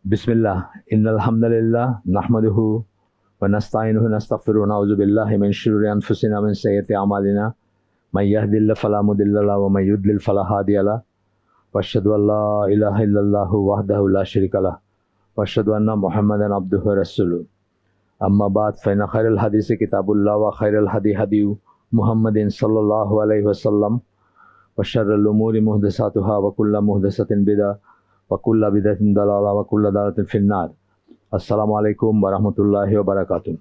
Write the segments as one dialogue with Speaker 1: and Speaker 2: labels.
Speaker 1: बिस्मिल्लाह इन्नल हम्दुलिल्लाह नहमदुहु व नस्तईनुहु व नस्तगफिरुहु व नऊज़ु बिल्लाहि मिन शुरूरि अनफुसिना व मिन सय्यिअति अमालिना मन यहदिल्लाहु फला मुदिल्ल लहु व मन युद्लिल फला हादिय लहु व अशहदु अल्ला इलाहा इल्लल्लाहु वहदहु ला शरीका लहु व अशहदु अन्ना मुहम्मदन अब्दुहु व रसूलुहु अम्मा बाद फ़इन्न खैरल हदीसि किताबुल्लाह व खैरल हदी हदी मुहम्मदिन सल्लल्लाहु अलैहि वसल्लम व शर्रिल उमूरि मुहदसातुहा व कुल्लु मुहदसातिन बिदअह वकुल्ला बिदअतिन दलाला वकुल्ला दालातिन फिन्नार। अस्सलामु आलैकुम व रहमतुल्लाहि व बाराकातुहू।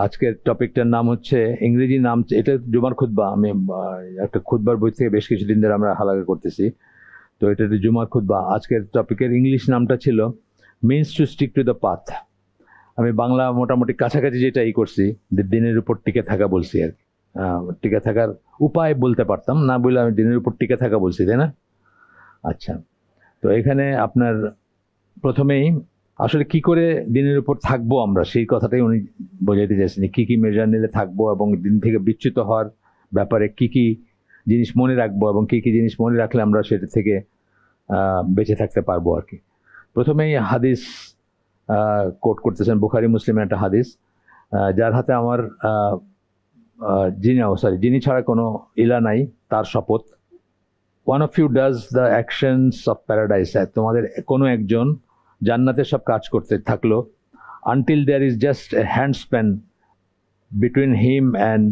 Speaker 1: আজকের টপিকটার নাম হচ্ছে ইংরেজি নাম, এটা জুমার খুতবা। আমি একটা খুতবার বই থেকে বেশ কিছুদিন ধরে আমরা হালাকা করতেছি, তো এটা জুমার খুতবা। আজকের টপিকের ইংলিশ নামটা ছিল means to stick to the path. আমি বাংলা মোটামুটি কাছাকাছি যেটা করছি, দিনের উপর টিকে থাকা বলছি আর কি। টিকে থাকার উপায় বলতে পারতাম না, বলে আমি দিনের উপর টিকে থাকা বলছি, তাই না? আচ্ছা, তো এখানে আপনার প্রথমেই আসলে কি করে দিনের উপর থাকবো আমরা, সেই কথাটাই উনি বোঝাইতে চাইছেন, কি কি মেজার নিলে থাকবো এবং দিন থেকে বিচ্যুত হওয়ার ব্যাপারে কি কি জিনিস মনে রাখবো এবং কি কি জিনিস মনে রাখলে আমরা সেটা থেকে বেঁচে থাকতে পারবো আর কি। প্রথমেই হাদিস কোট করতেছেন, বুখারী মুসলিমের একটা হাদিস, যার হাতে আমার যিনি ছাড়া কোনো ইলা নাই তার শপথ। One of you does the actions of paradise. তোমাদের কোনো একজন জান্নাতের সব কাজ করতে থাকলো, until there is just a handspan between him and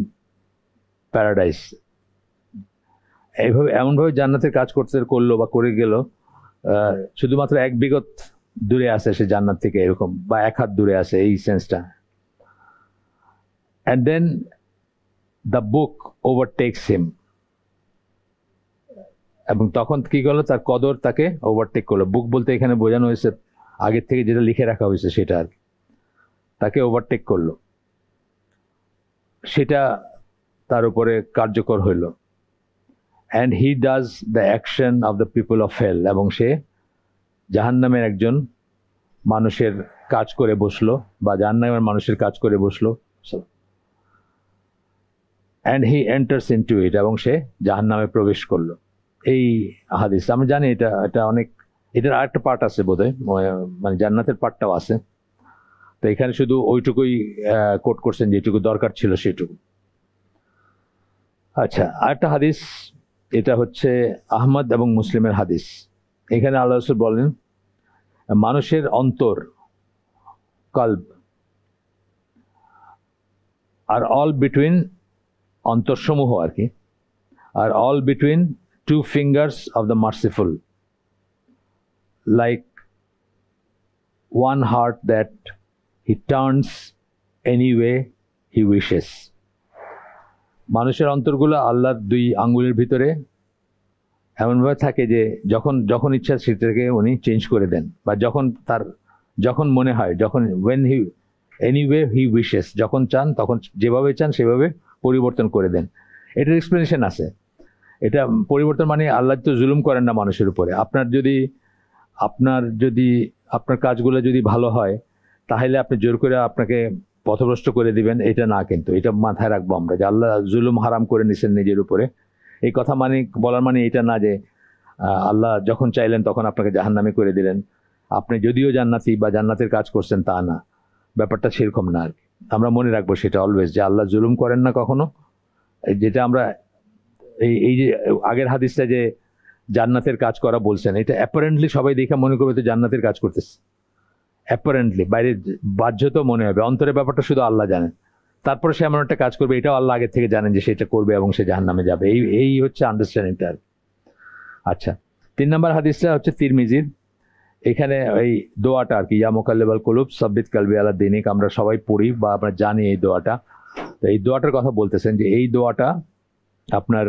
Speaker 1: paradise. এইভাবে এমনভাবে জান্নাতের কাজ করলো বা করে গেল, শুধুমাত্র এক বিগত দূরে আছে সে জান্নাত থেকে, এরকম, বা এক হাত দূরে আছে, এই সেন্সটা। And then the book overtakes him. এবং তখন কি করলো, তার কদর তাকে ওভারটেক করলো। বুক বলতে এখানে বোঝানো হয়েছে আগের থেকে যেটা লিখে রাখা হয়েছে সেটা আর কি, তাকে ওভারটেক করলো, সেটা তার উপরে কার্যকর হইল। And he does the action of the people of hell, এবং সে জাহান্নামের একজন মানুষের কাজ করে বসলো, বা জাহান্নামের মানুষের কাজ করে বসলো। অ্যান্ড হি এন্টার্স ইনটু ইট, এবং সে জাহান্নামে প্রবেশ করলো। এই হাদিস আমরা জানি, এটা অনেক, এটার আরেকটা পার্ট আছে বোধহয়, মানে জান্নাতের পার্টটাও আছে। তো এখানে শুধু ওইটুকুই কোট করছেন, যেটুকু দরকার ছিল সেটুকু। আচ্ছা, আরেকটা হাদিস, এটা হচ্ছে আহমদ এবং মুসলিমের হাদিস। এখানে আল্লাহ রাসূল বলেন, মানুষের অন্তর, কলব, আর অল বিটুইন, অন্তরসমূহ আর কি, আর all between two fingers of the merciful, like one heart that he turns any way he wishes. মানুষের অন্তরগুলো আল্লাহর দুই আঙ্গুলের ভিতরে এমনভাবে থাকে যে যখন ইচ্ছা সেটাকে উনি চেঞ্জ করে দেন, বা যখন মনে হয়, যখন when he anyway he wishes, যখন চান তখন যেভাবে চান সেভাবে পরিবর্তন করে দেন। এটার এক্সপ্লেনেশন আছে। এটা পরিবর্তন মানে আল্লাহ তো জুলুম করেন না মানুষের উপরে। আপনার কাজগুলো যদি ভালো হয় তাহলে আপনি জোর করে আপনাকে পথভ্রষ্ট করে দিবেন, এটা না। কিন্তু এটা মাথায় রাখবো আমরা, যে আল্লাহ জুলুম হারাম করে নিছেন নিজের উপরে। এই কথা মানে বলার মানে এটা না যে আল্লাহ যখন চাইলেন তখন আপনাকে জাহান্নামে করে দিলেন, আপনি যদিও জান্নাতি বা জান্নাতের কাজ করছেন, তা না। ব্যাপারটা সেরকম না আর কি। আমরা মনে রাখবো সেটা অলওয়েজ, যে আল্লাহ জুলুম করেন না কখনো। যেটা আমরা এই যে আগের হাদিসটা যে জান্নাতের কাজ করা বলছেন, এটা অ্যাপারেন্টলি সবাই দেখে মনে করবে তো জান্নাতের কাজ করতেছে, অ্যাপারেন্টলি, বাইরে বাহ্য তো মনে হবে, অন্তরের ব্যাপারটা শুধু আল্লাহ জানেন। তারপরে সে এমন একটা কাজ করবে, এটাও আল্লাহ আগে থেকে জানেন যে সেটা করবে এবং সে জাহান্নামে যাবে। এই হচ্ছে আন্ডারস্ট্যান্ডিংটা। আচ্ছা, 3 নম্বর হাদিসটা হচ্ছে তিরমিজির। এখানে এই দোয়াটা আর কি, ইয়া মুকাল্লিবাল কুলুব সাব্বিত কলবি আলা দীনিক, আমরা সবাই পড়ি বা আমরা জানি এই দোয়াটা। তো এই দোয়াটার কথা বলতেছেন, যে এই দোয়াটা আপনার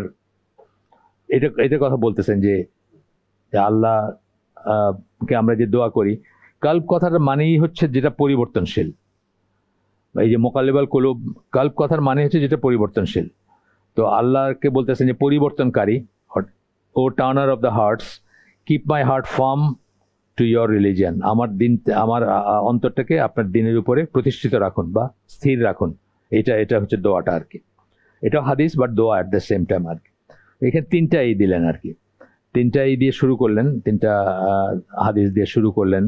Speaker 1: এটা কথা বলতেছেন যে আল্লাহ কে আমরা যে দোয়া করি, কলব কথার মানেই হচ্ছে যেটা পরিবর্তনশীল। এই যে মুকাল্লিবাল কুলুব, কলব কথার মানে হচ্ছে যেটা পরিবর্তনশীল। তো আল্লাহকে বলতেছেন যে পরিবর্তনকারী, ও turner of the hearts, keep my heart firm to your religion, আমার অন্তরটাকে আপনার দিনের উপরে প্রতিষ্ঠিত রাখুন বা স্থির রাখুন। এটা হচ্ছে দোয়াটা আর কি। এটা হাদিস বাট দোয়া অ্যাট দ্য সেম টাইম আর কি। এখানে 3টা দিলেন আর কি। তিনটাই দিয়ে শুরু করলেন, তিনটা হাদিস দিয়ে শুরু করলেন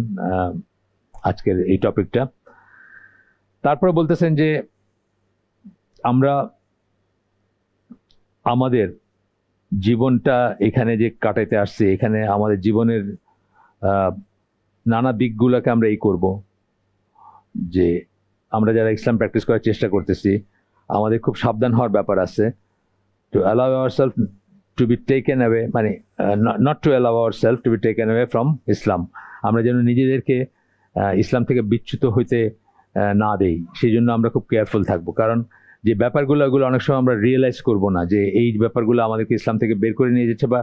Speaker 1: আজকের এই টপিকটা। তারপরে বলতেছেন যে আমরা আমাদের জীবনটা এখানে যে কাটাইতে আসছি, এখানে আমাদের জীবনের নানা দিকগুলোকে আমরা এই করব, যে আমরা যারা ইসলাম প্র্যাকটিস করার চেষ্টা করতেছি আমাদের খুব সাবধান হওয়ার ব্যাপার আছে। To allow ourself to be taken away, মানে not to allow ourself to be taken away from Islam. আমরা যেন নিজেদেরকে ইসলাম থেকে বিচ্যুত হইতে না দেই, সেই জন্য আমরা খুব কেয়ারফুল থাকবো। কারণ যে ব্যাপারগুলো ওগুলো অনেক সময় আমরা রিয়েলাইজ করব না যে এই ব্যাপারগুলো আমাদেরকে ইসলাম থেকে বের করে নিয়ে যাচ্ছে বা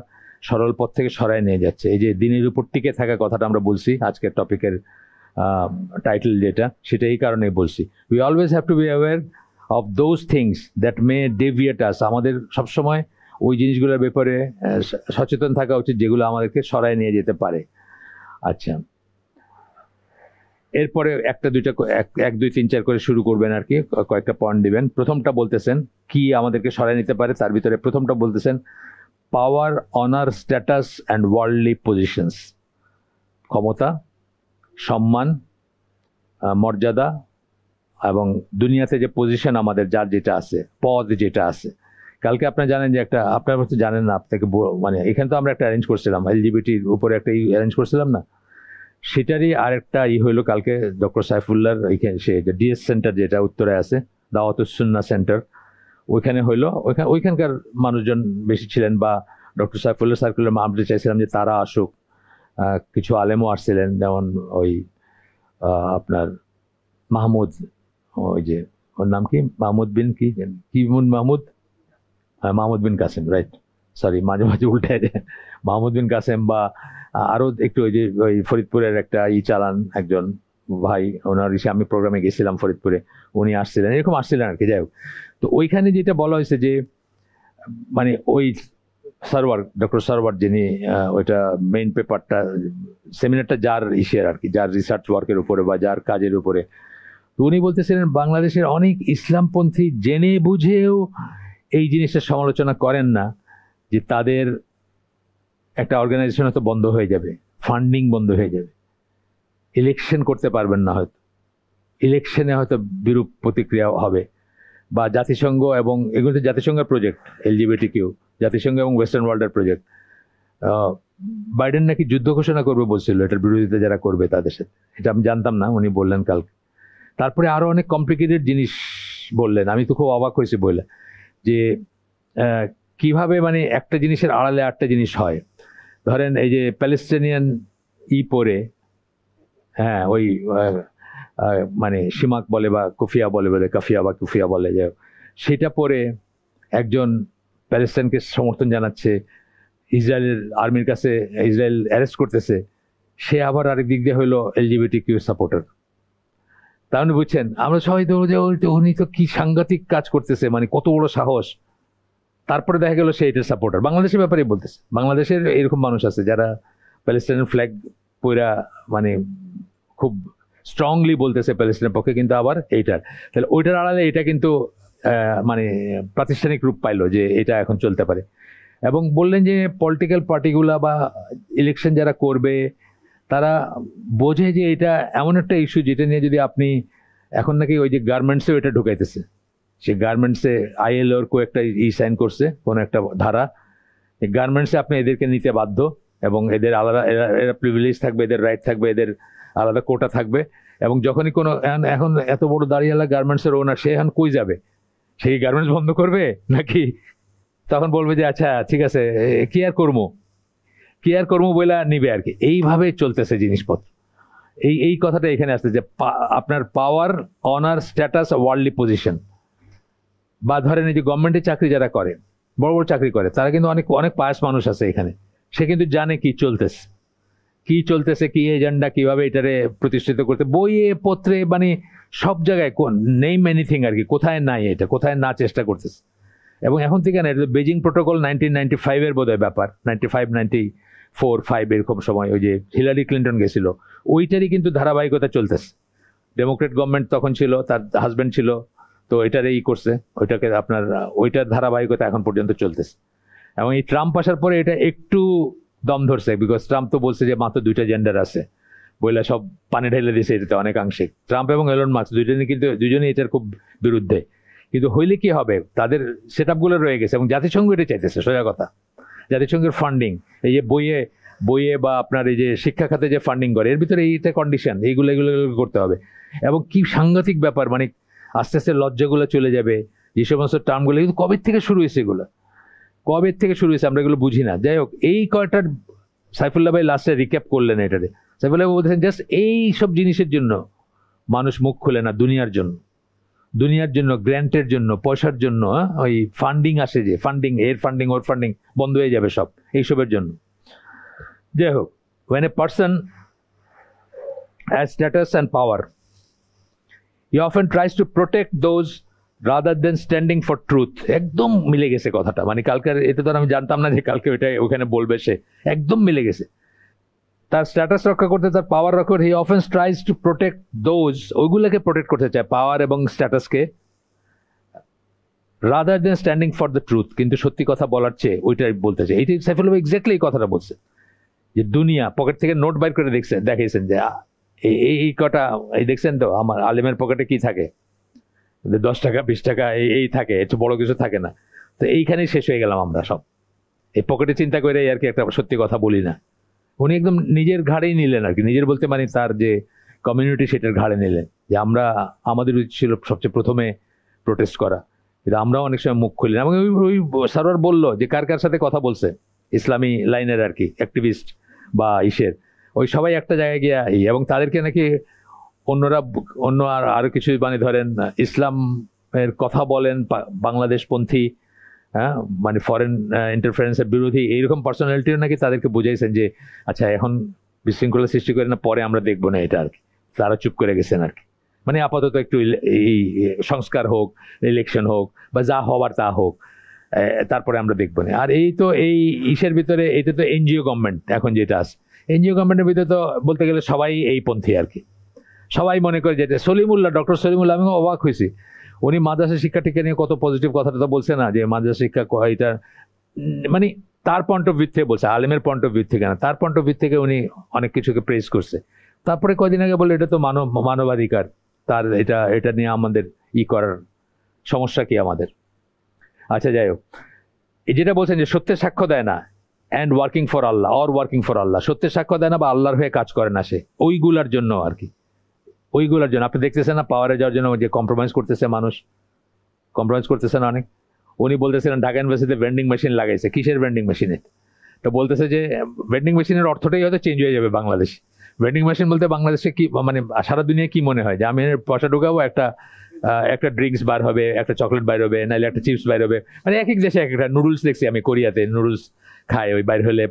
Speaker 1: সরল পথ থেকে সরায় নিয়ে যাচ্ছে। এই যে দিনের উপর টিকে থাকা কথাটা আমরা বলছি আজকের টপিকের টাইটেল যেটা, সেটা এই কারণেই বলছি। We always have to be aware of those things that may deviate us. আমাদের সবসময় ওই জিনিসগুলোর ব্যাপারে সচেতন থাকা উচিত যেগুলো আমাদেরকে সরায় নিয়ে যেতে পারে। আচ্ছা, এরপরে একটা দুইটা এক দুই তিন চার করে শুরু করবেন আর কি, কয়েকটা পয়েন্ট দিবেন। প্রথমটা বলতেছেন কি আমাদেরকে সরায় নিতে পারে, তার ভিতরে প্রথমটা বলতেছেন power, honour, status and worldly positions. ক্ষমতা, সম্মান, মর্যাদা এবং দুনিয়াতে যে পজিশন আমাদের যার যেটা আছে, পদ যেটা আছে। কালকে আপনারা জানেন যে একটা, আপনারা হয়তো জানেন না, আপনাকে মানে এখানে তো আমরা একটা অ্যারেঞ্জ করছিলাম, এলজিবিটির উপরে একটা অ্যারেঞ্জ করছিলাম না, সেটারই আরেকটা হইলো কালকে ডক্টর সাইফুল্লাহর এইখানে, সে ডিএস সেন্টার যেটা উত্তরায় আছে, দাওয়াতুস সুন্নাহ সেন্টার, ওইখানে হইলো। ওইখানকার মানুষজন বেশি ছিলেন, বা ডক্টর সাইফুল্লাহ সার্কুলার আমরা চাইছিলাম যে তারা আসুক, কিছু আলেমও আসছিলেন, যেমন ওই আপনার মাহমুদ, ওই যে ওর নাম কি, মাহমুদ বিন কি মাহমুদ, মাহমুদ বিন কাসেম, রাইট, সরি মাঝে মাঝে উল্টায় যায়, মাহমুদ বিন কাসেম, বা আরো একটু ওই যে ওই ফরিদপুরের একটা চালান একজন ভাই, ওনার আমি প্রোগ্রামে গেছিলাম ফরিদপুরে, উনি আসছিলেন, এরকম আসছিলেন আর কি। যাই হোক, তো ওইখানে যেটা বলা হয়েছে যে মানে ওই সার্ভার, ডক্টর সার্ভার যিনি ওইটা মেইন পেপারটা, সেমিনারটা যার আর কি, যার রিসার্চ ওয়ার্কের উপরে বা যার কাজের উপরে, তো উনি বলতেছিলেন বাংলাদেশের অনেক ইসলামপন্থী জেনে বুঝেও এই জিনিসটা সমালোচনা করেন না, যে তাদের একটা অর্গানাইজেশন হয়তো বন্ধ হয়ে যাবে, ফান্ডিং বন্ধ হয়ে যাবে, ইলেকশন করতে পারবেন না, হয়তো ইলেকশনে হয়তো বিরূপ প্রতিক্রিয়া হবে, বা জাতিসংঘ, এবং এগুলো তো জাতিসংঘের প্রজেক্ট, LGBTQ জাতিসংঘ এবং ওয়েস্টার্ন ওয়ার্ল্ডের প্রজেক্ট। বাইডেন নাকি যুদ্ধ ঘোষণা করবে বলছিল এটার বিরোধিতা যারা করবে তাদের সাথে, এটা আমি জানতাম না, উনি বললেন কালকে। তারপরে আরো অনেক কমপ্লিকেটেড জিনিস বললেন, আমি তো খুব অবাক হয়েছি বলে, যে কিভাবে মানে একটা জিনিসের আড়ালে আটটা জিনিস হয়। ধরেন এই যে প্যালেস্টিনিয়ান পরে, হ্যাঁ ওই মানে সিমাক বলে বা কুফিয়া বলে কাফিয়া বা কুফিয়া বলে, যে সেটা পরে একজন প্যালেস্টাইনকে সমর্থন জানাচ্ছে, ইসরায়েলের আর্মির কাছে ইসরায়েল অ্যারেস্ট করতেছে, সে আবার আরেক দিক দিয়ে হইলো LGBTQ সাপোর্টার। তাহলে বুঝছেন, আমরা সবাই তো উনি তো কি সাংঘাতিক কাজ করতেছে, মানে কত বড় সাহস। তারপরে দেখা গেল সে এটার সাপোর্টার। বাংলাদেশের ব্যাপারে বলতেছে, বাংলাদেশের এরকম মানুষ আছে যারা প্যালেস্টাইনের ফ্ল্যাগ পইরা মানে খুব স্ট্রংলি বলতেছে প্যালেস্টাইনের পক্ষে, কিন্তু আবার এইটার, তাহলে ওইটার আড়ালে এটা কিন্তু মানে প্রাতিষ্ঠানিক রূপ পাইলো যে এটা এখন চলতে পারে। এবং বললেন যে পলিটিক্যাল পার্টিগুলা বা ইলেকশন যারা করবে তারা বোঝে যে এটা এমন একটা ইস্যু যেটা নিয়ে যদি আপনি, এখন নাকি ওই যে গার্মেন্টসেও এটা ঢুকাইতেছে, সে গার্মেন্টসে ILOর একটা সাইন করছে কোন একটা ধারা, গার্মেন্টসে আপনি এদেরকে নিতে বাধ্য, এবং এদের আলাদা, এরা প্রিভিলেজ থাকবে, এদের রাইট থাকবে, এদের আলাদা কোটা থাকবে। এবং যখনই কোনো, এখন এত বড় দাঁড়িয়েলা গার্মেন্টসের ওনার, সে এখন কই যাবে, সেই গার্মেন্টস বন্ধ করবে নাকি তখন বলবে যে আচ্ছা ঠিক আছে কি আর করবো বলে নিবে আর কি। এইভাবে চলতেছে জিনিসপত্র। এই কথাটা এখানে আসছে যে আপনার পাওয়ার, অনার, স্ট্যাটাস, ওয়ার্ল্ডলি পজিশন। বা ধরেন এই যে গভর্নমেন্টের চাকরি যারা করে, বড় বড় চাকরি করে, তারা কিন্তু অনেক অনেক পায়াস মানুষ আছে এখানে, সে কিন্তু জানে কি চলতেছে, কি এজেন্ডা, কিভাবে এটারে প্রতিষ্ঠিত করতে, বইয়ে পত্রে মানে সব জায়গায় নেম এনিথিং আর কি, কোথায় নাই এটা, কোথায় না চেষ্টা করতেছে। এবং এখন থেকে না, এটা বেজিং প্রোটোকল 1995-এর বোধহয় ব্যাপার, 95, 94, 5 এরকম সময়, ওই যে হিলারি ক্লিন্টন গেছিল, ওইটারই কিন্তু ধারাবাহিকতা চলতেছে। ডেমোক্রেট গভর্নমেন্ট তখন ছিল, তার হাজবেন্ড ছিল, তো এটারে করছে, ওইটাকে আপনার ওইটার ধারাবাহিকতা এখন পর্যন্ত চলতেছে। এবং এই ট্রাম্প আসার পরে এটা একটু দম ধরছে, বিকজ ট্রাম্প তো বলছে যে মাত্র 2টা জেন্ডার আছে, বইলা সব পানি ঢেলে দিয়েছে এটাতে অনেকাংশে। ট্রাম্প এবং এলন মাস্ক দুজনেই এটার খুব বিরুদ্ধে। কিন্তু হইলে কি হবে, তাদের সেট আপগুলো রয়ে গেছে এবং জাতিসংঘ এটা চাইতেছে, সোজা কথা। জাতিসংঘের ফান্ডিং, এই যে বইয়ে বা আপনার এই যে শিক্ষা খাতে যে ফান্ডিং করে, এর ভিতরে এইটা কন্ডিশন, এইগুলো করতে হবে। এবং কি সাংঘাতিক ব্যাপার, মানে আস্তে আস্তে লজ্জাগুলো চলে যাবে, যে সমস্ত টার্মগুলো কিন্তু কবে থেকে শুরু হয়েছে, এগুলো কবে থেকে শুরু হয়েছে আমরা এগুলো বুঝি না। যাই হোক, এই কয়টার সাইফুল্লাহ ভাই লাস্টে রিক্যাপ করলেন এটাতে। সাইফুল্লাহ বলতেছেন জাস্ট এই সব জিনিসের জন্য মানুষ মুখ খুলে না, দুনিয়ার জন্য, গ্র্যান্টের জন্য, পয়সার জন্য, ওই ফান্ডিং আসে যে ফান্ডিং, এর ফান্ডিং ওর ফান্ডিং বন্ধ হয়ে যাবে সব এইসবের জন্য। যাই হোক, when a person has status and power, he often tries to protect those rather than standing for truth. একদম মিলে গেছে কথাটা, মানে কালকের এটা তো আমি জানতাম না যে কালকে ওইটা ওখানে বলবে, সে একদম মিলে গেছে। তার স্ট্যাটাস রক্ষা করতে, তার পাওয়ার রক্ষা করতে, he often tries to protect those, ওইগুলোকে প্রোটেক্ট করতে চায়, পাওয়ার এবং স্ট্যাটাসকে, rather than standing for the truth, কিন্তু সত্যি কথা বলার চেয়ে ওইটাই বলতে চায়। এইটাই সাইফুল্লাহ এক্স্যাক্টলি এই কথাটা বলছে, যে দুনিয়া পকেট থেকে নোট বাইর করে দেখিয়েছেন যে এই কটা, এই দেখছেন তো আমার আলেমের পকেটে কি থাকে, 10 টাকা 20 টাকা এই থাকে, একটু বড় কিছু থাকে না। তো এইখানেই শেষ হয়ে গেলাম আমরা সব, এই পকেটে চিন্তা করে আর কি একটা সত্যি কথা বলি না। উনি একদম নিজের ঘাড়েই নিলেন আর কি, নিজের বলতে মানে তার যে কমিউনিটি সেটার ঘাড়ে নিলেন, যে আমাদের উচিত ছিল সবচেয়ে প্রথমে প্রোটেস্ট করা, কিন্তু আমরাও অনেক সময় মুখ খুলি না। এবং ওই সারোয়ার বললো যে কার কার সাথে কথা বলছে, ইসলামী লাইনের আর কি অ্যাক্টিভিস্ট বা ওই সবাই একটা জায়গায় গিয়ে, এবং তাদেরকে নাকি অন্য আরো কিছু মানে ধরেন ইসলামের কথা বলেন, বাংলাদেশপন্থী, হ্যাঁ, মানে ফরেন ইন্টারফারেন্সের বিরোধী, এইরকম পার্সোনালিটিও নাকি তাদেরকে বুঝাইছেন যে আচ্ছা এখন বিশৃঙ্খলা সৃষ্টি করে না, পরে আমরা দেখবো না এটা আর কি। তারা চুপ করে গেছেন আর কি, মানে আপাতত একটু এই সংস্কার হোক, ইলেকশন হোক, বা যা হবার তা হোক, তারপরে আমরা দেখবো না। আর এই তো এই ইসের ভিতরে, এটা তো এনজিও গভর্নমেন্ট এখন যেটা আছে, এনজিও গভর্নমেন্টের ভিতরে তো বলতে গেলে সবাই এই পন্থী আর কি। সবাই মনে করে যেটা ডক্টর সলিমুল্লাহ, আমি অবাক হয়েছি, উনি মাদ্রাসা শিক্ষাটিকে নিয়ে কত পজিটিভ কথাটা তো বলছে না, যে মাদ্রাসা শিক্ষা এটা মানে তার পয়েন্ট অফ ভিউ থেকে বলছে, আলেমের পয়েন্ট অফ ভিউ থেকে না, তার পয়েন্ট অফ ভিউ থেকে উনি অনেক কিছুকে প্রেস করছে। তারপরে কদিন আগে বলে এটা তো মানবাধিকার, তার এটা নিয়ে আমাদের করার সমস্যা কি আমাদের। আচ্ছা যাই হোক, যেটা বলছেন যে সত্যের সাক্ষ্য দেয় না, অ্যান্ড ওয়ার্কিং ফর আল্লাহ, সত্যের সাক্ষ্য দেয় না বা আল্লাহর হয়ে কাজ করে না, সে ওইগুলার জন্য আর কি, ওইগুলোর জন্য আপনি দেখতেছেন না, পাওয়ারে যাওয়ার জন্য যে কম্প্রোমাইজ করতেছে না অনেক। উনি বলতেছিলেন ঢাকা ইউনিভার্সিটিতে ভেন্ডিং মেশিন লাগাইছে, কিসের ভেন্ডিং মেশিনে? তো বলতেছে যে ভেন্ডিং মেশিনের অর্থটাই হয়তো চেঞ্জ হয়ে যাবে বাংলাদেশ। ভেন্ডিং মেশিন বলতে বাংলাদেশে কি মানে সারা দুনিয়া কি মনে হয়, যে আমি পয়সা ঢুকাবো, একটা ড্রিঙ্কস বার হবে, একটা চকলেট বাইর হবে, নাহলে একটা চিপস বাইর হবে, মানে এক এক দেশে এক একটা। নুডলস দেখছি আমি কোরিয়াতে, নুডলস খায়, ওই বাইর হলে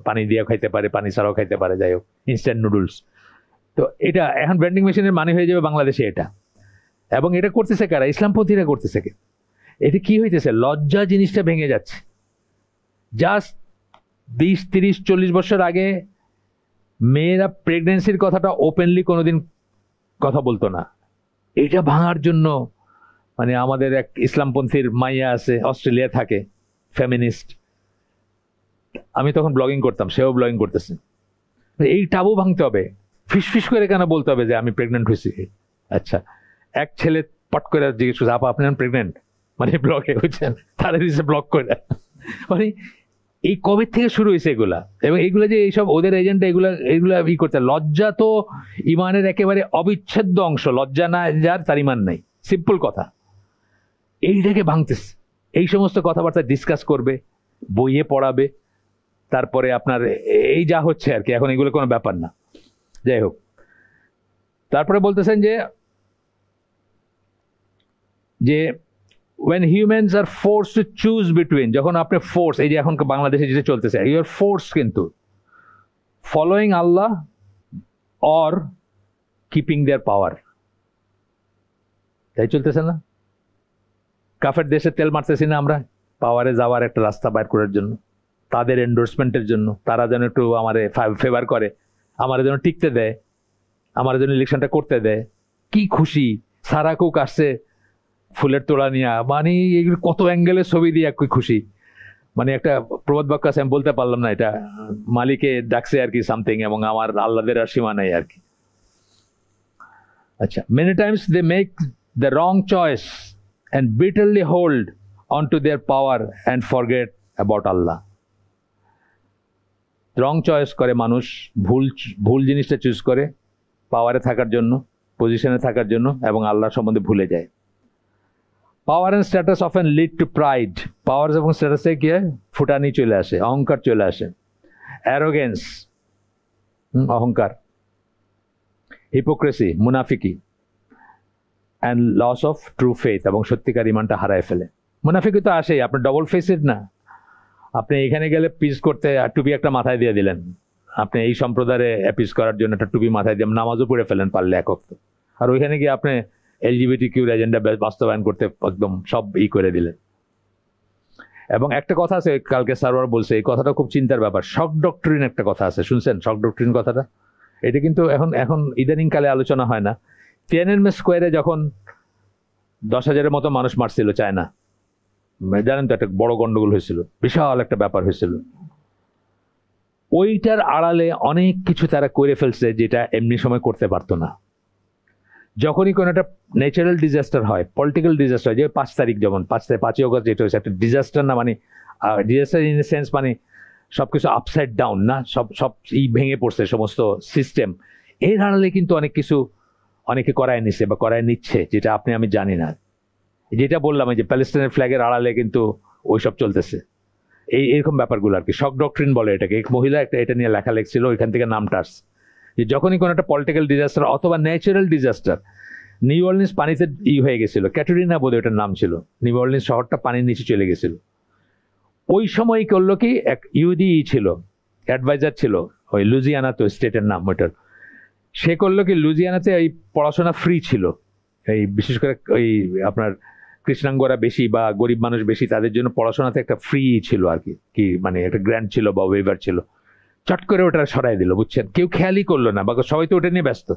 Speaker 1: পানি দিয়ে খাইতে পারে, পানি ছাড়াও খাইতে পারে, যাই হোক ইনস্ট্যান্ট নুডলস। তো এটা এখন ভেন্ডিং মেশিনের মানে হয়ে যাবে বাংলাদেশে এটা। এবং এটা করতেছে কারা? ইসলামপন্থীরা করতেছে। এতে কি হইতেছে, লজ্জা জিনিসটা ভেঙে যাচ্ছে। জাস্ট 20, 30, 40 বছর আগে মেয়েরা প্রেগনেন্সির কথাটা ওপেনলি কোনোদিন কথা বলতো না, এটা ভাঙার জন্য মানে আমাদের এক ইসলামপন্থীর মাইয়া আছে, অস্ট্রেলিয়া থাকে, ফেমিনিস্ট, আমি তখন ব্লগিং করতাম, সেও ব্লগিং করতেছে। এই টাবু ভাঙতে হবে, ফিসফিস করে কেন বলতে হবে যে আমি প্রেগনেন্ট হয়েছি? আচ্ছা, এক ছেলে পট করে জিজ্ঞেস করছে, আপা আপনি প্রেগনেন্ট, মানে ব্লগে হয়েছেন, তারা দিচ্ছে ব্লগ করে। মানে এই কবে থেকে শুরু হয়েছে এগুলা? এবং এইগুলা যে এইসব ওদের এজেন্ডা, এগুলা করতে, লজ্জা তো ইমানের একেবারে অবিচ্ছেদ্য অংশ, লজ্জা না যার তার ইমান নাই, সিম্পল কথা। এইটাকে ভাঙতেছে, এই সমস্ত কথাবার্তা ডিসকাস করবে, বইয়ে পড়াবে, তারপরে আপনার এই যা হচ্ছে আর কি, এখন এগুলো কোনো ব্যাপার না। যাই হোক, তারপরে বলতেছেন যে when humans are forced to choose between, যখন আপনি ফোর্স, এই যে এখন বাংলাদেশে যেটা চলতেছে, ইউ আর ফোর্স কিন্তু ফলোইং আল্লাহ অর কিপিং দেয়ার পাওয়ার, তাই চলতেছে না? কাফের দেশে তেল মারতেছি না আমরা, পাওয়ারে যাওয়ার একটা রাস্তা বাইর করার জন্য, তাদের এন্ডোর্সমেন্টের জন্য, তারা যেন একটু আমারে ফেভার করে, আমার যেন টিকতে দেয়, আমার যেন ইলেকশনটা করতে দেয়। কি খুশি, সারা কুক আসছে ফুলের তোড়া নিয়ে, মানে এগুলো কত অ্যাঙ্গেলের ছবি দিয়ে একই খুশি। মানে একটা প্রবাদ বাক্য আছে, আমি বলতে পারলাম না এটা, মালিকে ডাকছে আর কি সামথিং, এবং আমার আল্লাহদের আর সীমা নেই আর কি। আচ্ছা, many times they make the wrong choice and bitterly hold on to their power and forget about Allah. Wrong choice করে মানুষ, ভুল ভুল জিনিসটা চুজ করে পাওয়ারে থাকার জন্য, পজিশনে থাকার জন্য, এবং আল্লাহর সম্বন্ধে ভুলে যায়। Power and status often lead to pride. Power এবং স্ট্যাটাসে কি হয়? ফুটানি চলে আসে, অহংকার চলে আসে, অ্যারোগেন্স, অহংকার, হিপোক্রেসি, মুনাফিকি, and loss of true faith, এবং সত্যিকার ইমানটা হারায় ফেলে। মুনাফিকি তো আসেই, আপনি ডবল ফেসেড না। আপনি এখানে গেলে পিস করতে টুপি একটা মাথায় দিয়ে দিলেন, আপনি এই সম্প্রদায়ে অ্যাপিস করার জন্য একটা টুপি মাথায় দিয়ে নামাজও পড়ে ফেলেন পারলে একক, আর ওইখানে গিয়ে আপনি LGBTQ এজেন্ডা বাস্তবায়ন করতে একদম সব করে দিলেন। এবং একটা কথা আছে, কালকে সার্ভার বলছে, এই কথাটা খুব চিন্তার ব্যাপার, শক ডক্ট্রিন একটা কথা আছে, শুনছেন শক ডক্ট্রিন কথাটা? এটা কিন্তু এখন ইদানিং কালে আলোচনা হয় না। তিয়ানমেন স্কোয়ারে যখন 10,000-এর মতো মানুষ মারছিল চায়না, জানেন তো, একটা বড় গন্ডগোল হয়েছিল, বিশাল একটা ব্যাপার হয়েছিল। ওইটার আড়ালে অনেক কিছু তারা করে ফেলছে যেটা এমনি সময় করতে পারতো না। যখনই কোনো একটা ন্যাচারাল ডিজাস্টার হয়, পলিটিক্যাল ডিজাস্টার হয়, যে 5 তারিখ, যেমন 5ই অগস্ট যেটা হয়েছে, একটা ডিজাস্টার না, মানে ডিজাস্টার ইন এ সেন্স মানে সবকিছু আপসাইড ডাউন না, সব ভেঙে পড়ছে সমস্ত সিস্টেম। এর আড়ালে কিন্তু অনেক কিছু অনেকে করায় নিচ্ছে বা করায় নিচ্ছে, যেটা আমি জানি না। যেটা বললাম, যে প্যালেস্টাইনের ফ্ল্যাগের আড়ালে কিন্তু ওইসব চলতেছে, এরকম ব্যাপারগুলো আর কি। শক ডক্ট্রিন বলে এটাকে। এক মহিলা এটা নিয়ে লেখা লেখছিল, ওইখান থেকে নামটা আসছে, যে যখনই কোনো একটা পলিটিক্যাল ডিজাস্টার অথবা ন্যাচারাল ডিজাস্টার, নিউ অর্লিন্স পানিতে হয়ে গেছিল, ক্যাটরিনা বোধ ওটার নাম ছিল, নিউ অর্লিন্স শহরটা পানির নিচে চলে গেছিল। ওই সময় করলো কি, এক ইহুদি ছিল, অ্যাডভাইজার ছিল, ওই লুজিয়ানা, তো স্টেটের নাম ওইটার, সে করলো কি, লুজিয়ানাতে এই পড়াশোনা ফ্রি ছিল, এই বিশেষ করে ওই আপনার কৃষ্ণাঙ্গরা বেশি বা গরিব মানুষ বেশি, তাদের জন্য পড়াশোনাতে একটা ফ্রি ছিল আর কি মানে একটা গ্র্যান্ট ছিল বা ওয়েভার ছিল। চট করে ওটা সরাই দিল, বুঝছেন, কেউ খেয়ালই করলো না, বা সবাই তো ওটা নিয়ে ব্যস্ত।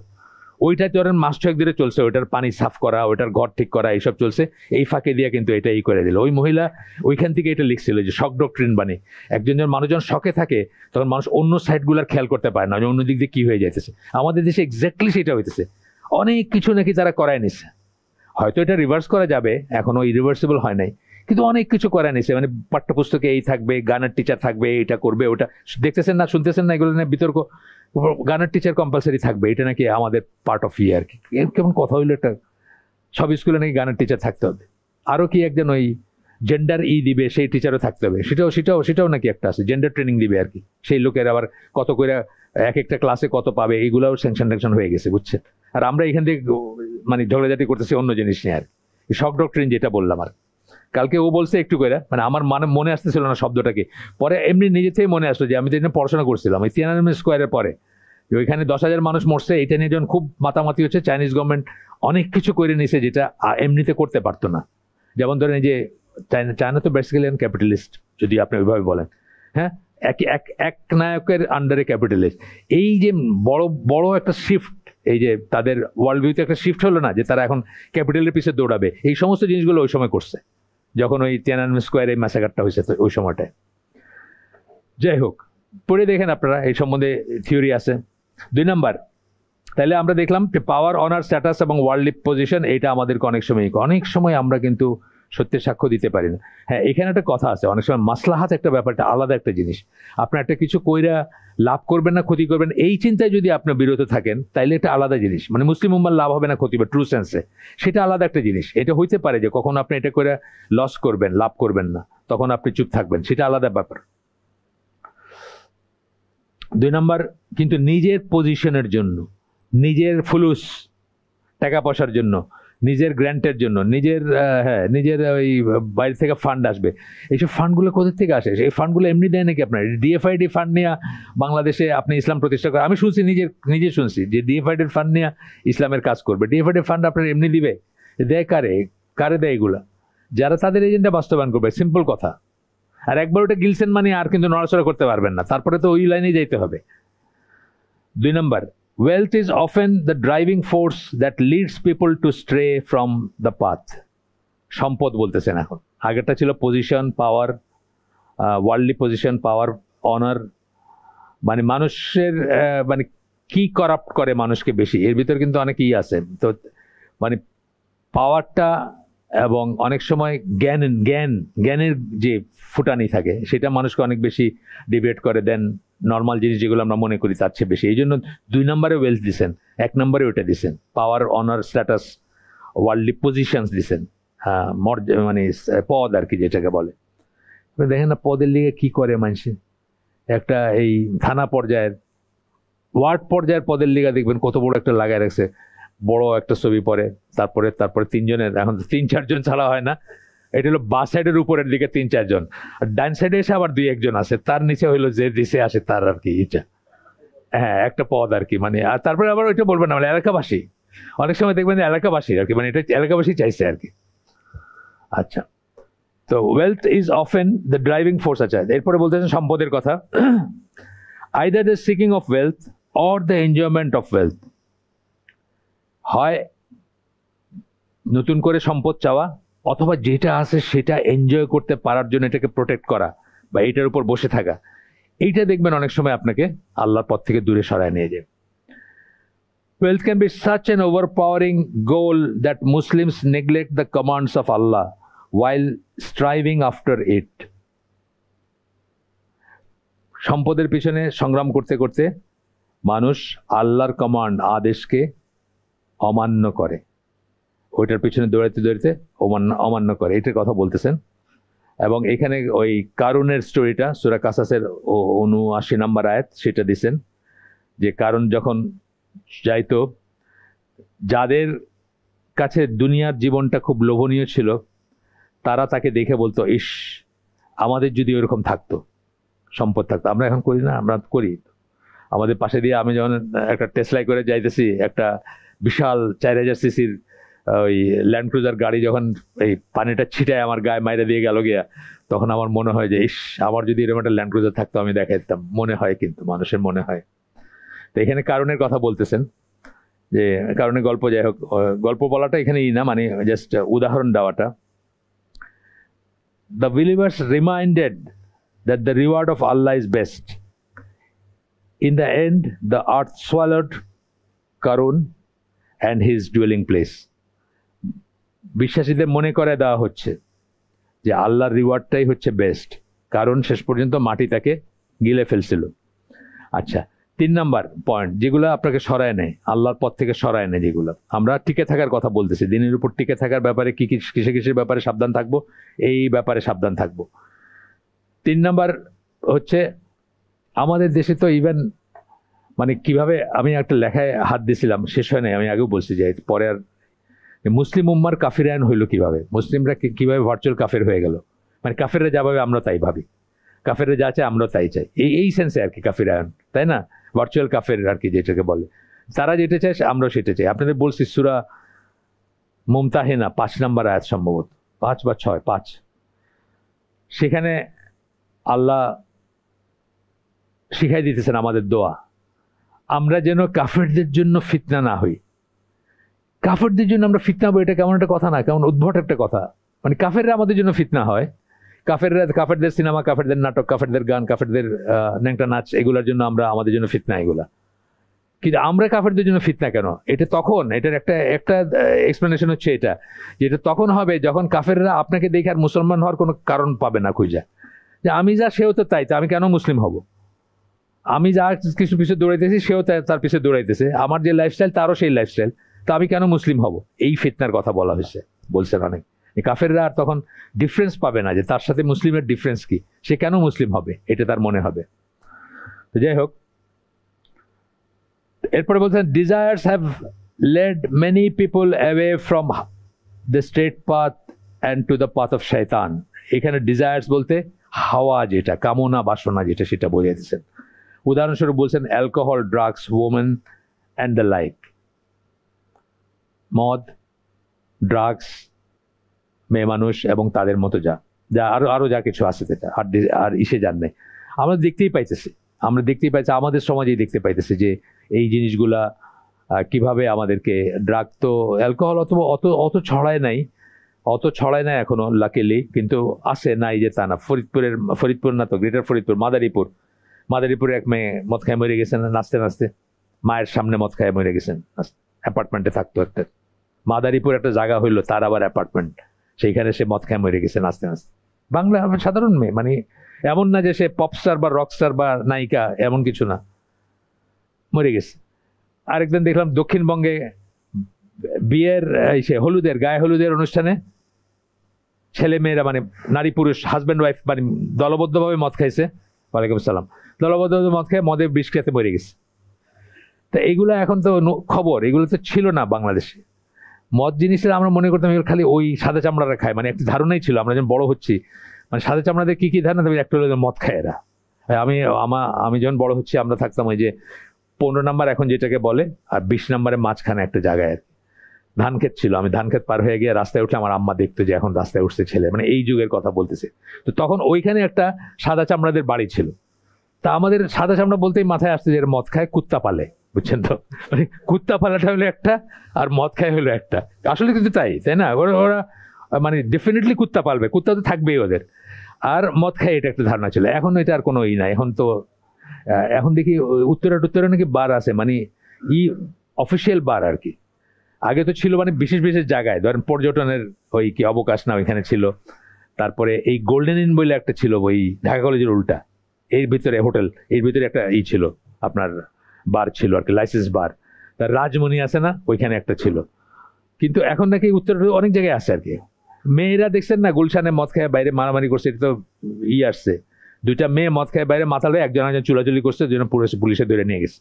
Speaker 1: ওইটাতে ওরা মাস 6 ধরে চলছে, ওইটার পানি সাফ করা, ওইটার ঘর ঠিক করা, এইসব চলছে। এই ফাঁকে দিয়ে কিন্তু এটা করে দিল। ওই মহিলা ওইখান থেকে এটা লিখছিল যে শক ডক্ট্রিন, মানে একজন মানুষজন শকে থাকে, তখন মানুষ অন্য সাইডগুলোর খেয়াল করতে পারে না, অন্য দিক দিয়ে কি হয়ে যাইতেছে। আমাদের দেশে এক্স্যাক্টলি সেটা হইতেছে, অনেক কিছু নাকি তারা করায় নিচ্ছে। হয়তো এটা রিভার্স করা যাবে, এখনো ইরিভার্সিবল হয় নাই, কিন্তু অনেক কিছু করায় নিচ্ছে। মানে পাঠ্যপুস্তকে এই থাকবে, গানের টিচার থাকবে, এটা করবে, ওটা দেখতেছেন না, শুনতেছেন না, এগুলো নিয়ে বিতর্ক। গানের টিচার কম্পালসারি থাকবে, এটা নাকি আমাদের পার্ট অফ আর কি। কেমন কথা হইলো এটা, সব স্কুলে নাকি গানের টিচার থাকতে হবে। আরো কি একজন ওই জেন্ডার দিবে, সেই টিচারও থাকতে হবে, সেটাও নাকি একটা আছে, জেন্ডার ট্রেনিং দিবে আর কি। সেই লোকের আবার কত করে এক একটা ক্লাসে কত পাবে, এইগুলাও স্যাংশন ট্যাংশন হয়ে গেছে, বুঝছেন। আর আমরা এখান থেকে মানে ঝগড়াঝাটি করতেছি অন্য জিনিস নিয়ে আর কি। শক ডক্ট্রিন যেটা বললাম, আর কালকে ও বলছে একটু করে, মানে আমার মনে আসতেছিল না শব্দটাকে, পরে এমনি নিজে থেকে মনে আসলো যে আমি তো এখানে পড়াশোনা করছিলাম এই তিয়ানমেন স্কোয়ারের পরে, ওইখানে 10,000 মানুষ মরছে, এটা নিয়ে যখন খুব মাতামাতি হচ্ছে, চাইনিজ গভর্নমেন্ট অনেক কিছু করে নিছে যেটা এমনিতে করতে পারতো না। যেমন ধরেন এই যে চায়না তো বেসিক্যালি ক্যাপিটালিস্ট, যদি আপনি ওইভাবে বলেন, হ্যাঁ, এক নায়কের আন্ডারে ক্যাপিটালিস্ট। এই যে বড় একটা শিফট, এই যে তাদের ওয়ার্ল্ড ভিউতে একটা শিফট হলো না, যে তারা এখন ক্যাপিটালের পিছে দৌড়াবে, এই সমস্ত জিনিসগুলো ওই সময় করছে, যখন ওই তিয়ানমেন স্কোয়ারে ম্যাসাকারটা হয়েছে ওই সময়টায়। যাই হোক, পড়ে দেখেন আপনারা, এই সম্বন্ধে থিওরি আছে। 2 নাম্বার, তাহলে আমরা দেখলাম যে পাওয়ার, অনার, স্ট্যাটাস এবং ওয়ার্ল্ডলি পজিশন, এটা আমাদেরকে অনেক সময় আমরা কিন্তু সত্যের সাক্ষ্য দিতে পারি না। হ্যাঁ, এখানে একটা কথা আছে, অনেক সময় মাসলাহাত একটা ব্যাপারটা আলাদা একটা জিনিস। আপনার একটা কিছু কইরা লাভ করবেন না ক্ষতি করবেন, এই চিন্তায় যদি আপনি বিরত থাকেন, তাইলে এটা আলাদা জিনিস। মানে মুসলিম উম্মার লাভ হবে না ক্ষতি হবে, ট্রু সেন্সে সেটা আলাদা একটা জিনিস। এটা হইতে পারে যে কখন আপনি এটা করে লস করবেন, লাভ করবেন না, তখন আপনি চুপ থাকবেন, সেটা আলাদা ব্যাপার। 2 নাম্বার, কিন্তু নিজের পজিশনের জন্য, নিজের ফুলুস, টাকা পয়সার জন্য, নিজের গ্র্যান্টের জন্য, নিজের ওই বাইরে থেকে ফান্ড আসবে, এইসব ফান্ডগুলো কোথা থেকে আসে? এই ফান্ডগুলো এমনি দেয় নাকি আপনার? ডিএফআইডি ফান্ড নিয়ে বাংলাদেশে আপনি ইসলাম প্রতিষ্ঠা করেন, আমি শুনছি, নিজে শুনছি যে ডিএফআইডির ফান্ড নিয়ে ইসলামের কাজ করবে। ডিএফআইডি ফান্ড আপনার এমনি দিবে? দেয় কারে দেয়? এগুলা যারা তাদের এজেন্ডা বাস্তবায়ন করবে, সিম্পল কথা। আর একবার ওটা গিলছেন মানে আর কিন্তু নড়াচড়া করতে পারবেন না, তারপরে তো ওই লাইনেই যাইতে হবে। 2 number, wealth is often the driving force that leads people to stray from the path. সম্পদ বলতেছেন এখন, আগেরটা ছিল পজিশন, পাওয়ার, ওয়ার্ল্ডলি পজিশন, পাওয়ার, অনার, মানে মানুষের মানে কি করাপ্ট করে মানুষকে বেশি, এর ভিতর কিন্তু অনেক ই আছে। তো মানে পাওয়ারটা এবং অনেক সময় জ্ঞানের যে ফুটানি থাকে সেটা মানুষকে অনেক বেশি ডিবেট করে দেন নর্মাল জিনিস যেগুলো আমরা মনে করি তার চেয়ে বেশি। এই জন্য 2 নম্বরে ওয়েলথ দিছেন, 1 নম্বরে ওটা দিছেন, পাওয়ার, অনার, স্ট্যাটাস, ওয়ার্ল্ডলি পজিশনস দিছেন, মানে পদ আর কি যেটাকে বলে। দেখেন না পদের লিগে কি করে মানুষে, একটা এই থানা পর্যায়ের, ওয়ার্ড পর্যায়ের পদের লিগা দেখবেন কত বড় একটা লাগায় রাখছে, বড় একটা ছবি পরে, তারপরে 3 জনের, এখন 3-4 জন ছাড়া হয় না, এটা হলো বাস সাইডের উপরের দিকে 3-4 জন, আর ডান সাইডে এসে আবার 2-1 জন আছে, তার নিচে হইলো যে দিশে আসে তার আর কি এটা, হ্যাঁ একটা পদ আর কি। মানে আর তারপরে আবার ওইটা বলবেন না, মানে এলাকাবাসী, অনেক সময় দেখবেন যে এলাকাবাসী আর কি, মানে এটা এলাকাবাসী চাইছে আর কি। আচ্ছা, তো wealth is often the driving force. আচ্ছা, এরপরে বলতেছেন সম্পদের কথা, either the seeking of wealth or the enjoyment of wealth, হয় নতুন করে সম্পদ চাওয়া, অথবা যেটা আছে সেটা এনজয় করতে পারার জন্য এটাকে প্রোটেক্ট করা বা এটার উপর বসে থাকা, এইটা দেখবেন অনেক সময় আপনাকে আল্লাহর পথ থেকে দূরে সরায় নিয়ে যায়। Wealth can be such an overpowering goal that Muslims neglect the commands of Allah while striving after it. সম্পদের পিছনে সংগ্রাম করতে করতে মানুষ আল্লাহর কমান্ড, আদেশকে অমান্য করে, ওইটার পিছনে দৌড়াতে দৌড়াতে অমান্য করে, এটার কথা বলতেছেন। এবং এখানে ওই কারুনের স্টোরিটা সূরা কাসাসের 79 নম্বর আয়াত সেটা দিছেন, যে কারণ যখন যাইতো, যাদের কাছে দুনিয়ার জীবনটা খুব লোভনীয় ছিল তারা তাকে দেখে বলতো, ইস আমাদের যদি ওরকম থাকতো, সম্পদ থাকতো। আমরা এখন করি না, আমরা করি। আমাদের পাশে দিয়ে আমি যখন একটা টেসলাই করে যাইতেছি, একটা বিশাল 4000 সিসির ওই ল্যান্ড ক্রুজার গাড়ি যখন এই পানিটা ছিটায় আমার গায়ে মাইরে দিয়ে গেল গিয়া, তখন আমার মনে হয় যে ইস আমার যদি এরকম একটা ল্যান্ড ক্রুজার থাকতো আমি দেখাইতাম, মনে হয়, কিন্তু মানুষের মনে হয়। তো এখানে কারণের কথা বলতেছেন, যে কারণে গল্প, যাই হোক গল্প বলাটা এখানেই না, মানে জাস্ট উদাহরণ দেওয়াটা। The believers reminded that the reward of Allah is best. In the end, the earth swallowed Karun and his dwelling place. বিশ্বাসীদের মনে করে দেওয়া হচ্ছে যে আল্লাহর রিওয়ার্ডটাই হচ্ছে বেস্ট, কারণ শেষ পর্যন্ত মাটি তাকে গিলে ফেলছিল। আচ্ছা, 3 নাম্বার পয়েন্ট, যেগুলো আপনাকে সরায় নেয়, আল্লাহর পথ থেকে সরায় নেয়, যেগুলো আমরা টিকে থাকার কথা বলতেছি, দিনের উপর টিকে থাকার ব্যাপারে কি কিসের ব্যাপারে সাবধান থাকবো, এই ব্যাপারে সাবধান থাকবো। 3 নাম্বার হচ্ছে, আমাদের দেশে তো ইভেন মানে কিভাবে, আমি একটা লেখায় হাত দিয়েছিলাম, শেষ হয় নাই, আমি আগেও বলছি যে পরে আর, মুসলিম উম্মার কাফিরায়ন হইলো কিভাবে, মুসলিমরা কিভাবে ভার্চুয়াল কাফের হয়ে গেল, মানে কাফেররা যাভাবে আমরা তাই ভাবি, কাফেররা যা চায় আমরা তাই চাই, এই সেন্সে আর কি কাফিরায়ন, তাই না? ভার্চুয়াল কাফের আর কি যেটাকে বলে, তারা যেটা চায় আমরা সেটা চাই। আপনাদের বলছি সূরা মুমতাহিনা 5 নম্বর আয়াত, সম্ভবত 5 বা 6, 5, সেখানে আল্লাহ শিখাই দিতেছেন আমাদের দোয়া, আমরা যেন কাফেরদের জন্য ফিতনা না হই। কাফেরদের জন্য আমরা ফিতনা হবো, এটা কেমন একটা কথা না, কেমন উদ্ভট একটা কথা। মানে কাফেররা আমাদের জন্য ফিতনা হয়, কাফেরদের সিনেমা, কাফেরদের নাটক, কাফেরদের গান, কাফেরদের ন্যাংটা নাচ, এগুলোর জন্য আমাদের জন্য ফিতনা এগুলা। কিন্তু আমরা কাফেরদের জন্য ফিতনা কেন, এটা তখন, এটার একটা এক্সপ্লেনেশন হচ্ছে এটা, যেটা তখন হবে যখন কাফেররা আপনাকে দেখে আর মুসলমান হওয়ার কোনো কারণ পাবে না খুঁজে, যে আমি যা সেও তো তাই, তো আমি কেন মুসলিম হব, আমি যা কিছু পিছনে দৌড়াইতেছি সেও তার পিছনে দৌড়াইতেছে, আমার যে লাইফস্টাইল তারও সেই লাইফস্টাইল, তো আমি কেন মুসলিম হব, এই ফিতনার কথা বলা হয়েছে, বলছেন অনেক। কাফেররা আর তখন ডিফারেন্স পাবে না যে তার সাথে মুসলিমের ডিফারেন্স কি, সে কেন মুসলিম হবে, এটা তার মনে হবে। তো যাই হোক, এরপরে বলছেন, desires have lead many people away from the straight path and two the path of শয়তান। এখানে ডিজায়ার্স বলতে হাওয়া, যেটা কামনা বাসনা যেটা, সেটা বোঝাই দিচ্ছেন। উদাহরণস্বরূপ বলছেন alcohol, drugs, women and the like, মদ, ড্রাগস, মেয়ে মানুষ এবং তাদের মতো যা আরো যা কিছু আছে, সেটা আর ইসে যান নেই, আমরা দেখতেই পাইতেছি, আমাদের সমাজেই দেখতে পাইতেছি যে এই জিনিসগুলা কিভাবে আমাদেরকে, ড্রাগ তো অ্যালকোহল অত ছড়ায় নাই, অত ছড়ায় না এখনো লাকিলি, কিন্তু আছে, নাই যে তা না। ফরিদপুর না তো, গ্রেটার ফরিদপুর, মাদারীপুরে এক মেয়ে মদ খায় মরে গেছেন নাচতে নাচতে, মায়ের সামনে মদ খায় মরে গেছেন। অ্যাপার্টমেন্টে থাকতো একটা, মাদারীপুর একটা জায়গা হইলো তার আবার অ্যাপার্টমেন্ট, সেইখানে সে মদ খায় মরে গেছে নাচতে নাচতে। বাংলা সাধারণ মেয়ে, মানে এমন না যে সে পপস্টার বা রকস্টার বা নায়িকা, এমন কিছু না, মরে গেছে। আরেকদিন দেখলাম দক্ষিণবঙ্গে বিয়ের হলুদের গায়ে হলুদের অনুষ্ঠানে ছেলে মেয়েরা, মানে নারী পুরুষ হাজব্যান্ড ওয়াইফ, মানে দলবদ্ধভাবে মদ খাইছে, ওয়ালাইকুম সালাম, দলবদ্ধভাবে মদ খায় মদে বিষ খেতে মরে গেছে। তা এইগুলো এখন তো খবর, এগুলো তো ছিল না বাংলাদেশে। মদ জিনিসটা আমরা মনে করতাম এগুলো খালি ওই সাদা চামড়ারা খায়, মানে একটা ধারণাই ছিল আমরা যখন বড় হচ্ছি, মানে সাদা চামড়াদের কি কি ধারণা, তবে একটা হলো মদ খায় এরা। আমি যখন বড় হচ্ছি আমরা থাকতাম ওই যে 15 নম্বর এখন যেটাকে বলে, আর 20 নম্বরের মাঝখানে একটা জায়গায় আর ধান ক্ষেত ছিল। আমি ধান ক্ষেত পার হয়ে গিয়ে রাস্তায় উঠলে আমার আম্মা দেখতো যে এখন রাস্তায় উঠছে ছেলে, মানে এই যুগের কথা বলতেছে। তো তখন ওইখানে একটা সাদা চামড়াদের বাড়ি ছিল। তা আমাদের সাদা চামড়া বলতেই মাথায় আসছে যে মদ খায় কুত্তা পালে, বুঝছেন তো, মানে কুত্তা পালাটা হলো একটা আর মদ খায় হলো একটা। আসলে কিন্তু তাই না, ওরা মানে ডেফিনেটলি কুত্তা পালবে, কুত্তা তো থাকবেই ওদের, আর মদ খায়, এটা একটা ধারণা ছিল। এখন এটা আর কোনো নাই, এখন তো এখন দেখি উত্তরে নাকি বার আছে, মানে অফিসিয়াল বার আর কি। আগে তো ছিল মানে বিশেষ বিশেষ জায়গায়, ধরেন পর্যটনের ওই কি অবকাশ না ওইখানে ছিল। তারপরে এই গোল্ডেন ইন বলে একটা ছিল ওই ঢাকা কলেজের উল্টা, এর ভিতরে হোটেল, এর ভিতরে একটা ছিল আপনার বার ছিল আর কি, লাইসেন্স বার। তার রাজমণি আছে না, ওইখানে একটা ছিল। কিন্তু এখন নাকি উত্তরে অনেক জায়গায় আছে আর কি। মেয়েরা দেখছেন না গুলশানে মদ খায় বাইরে মারামারি করছে, এটা তো আসছে, 2টা মেয়ে মদ খায় বাইরে মাথা লয়ে একজন চুলাচুলি করছে, দুজন পুলিশে ধরে নিয়ে গেছে।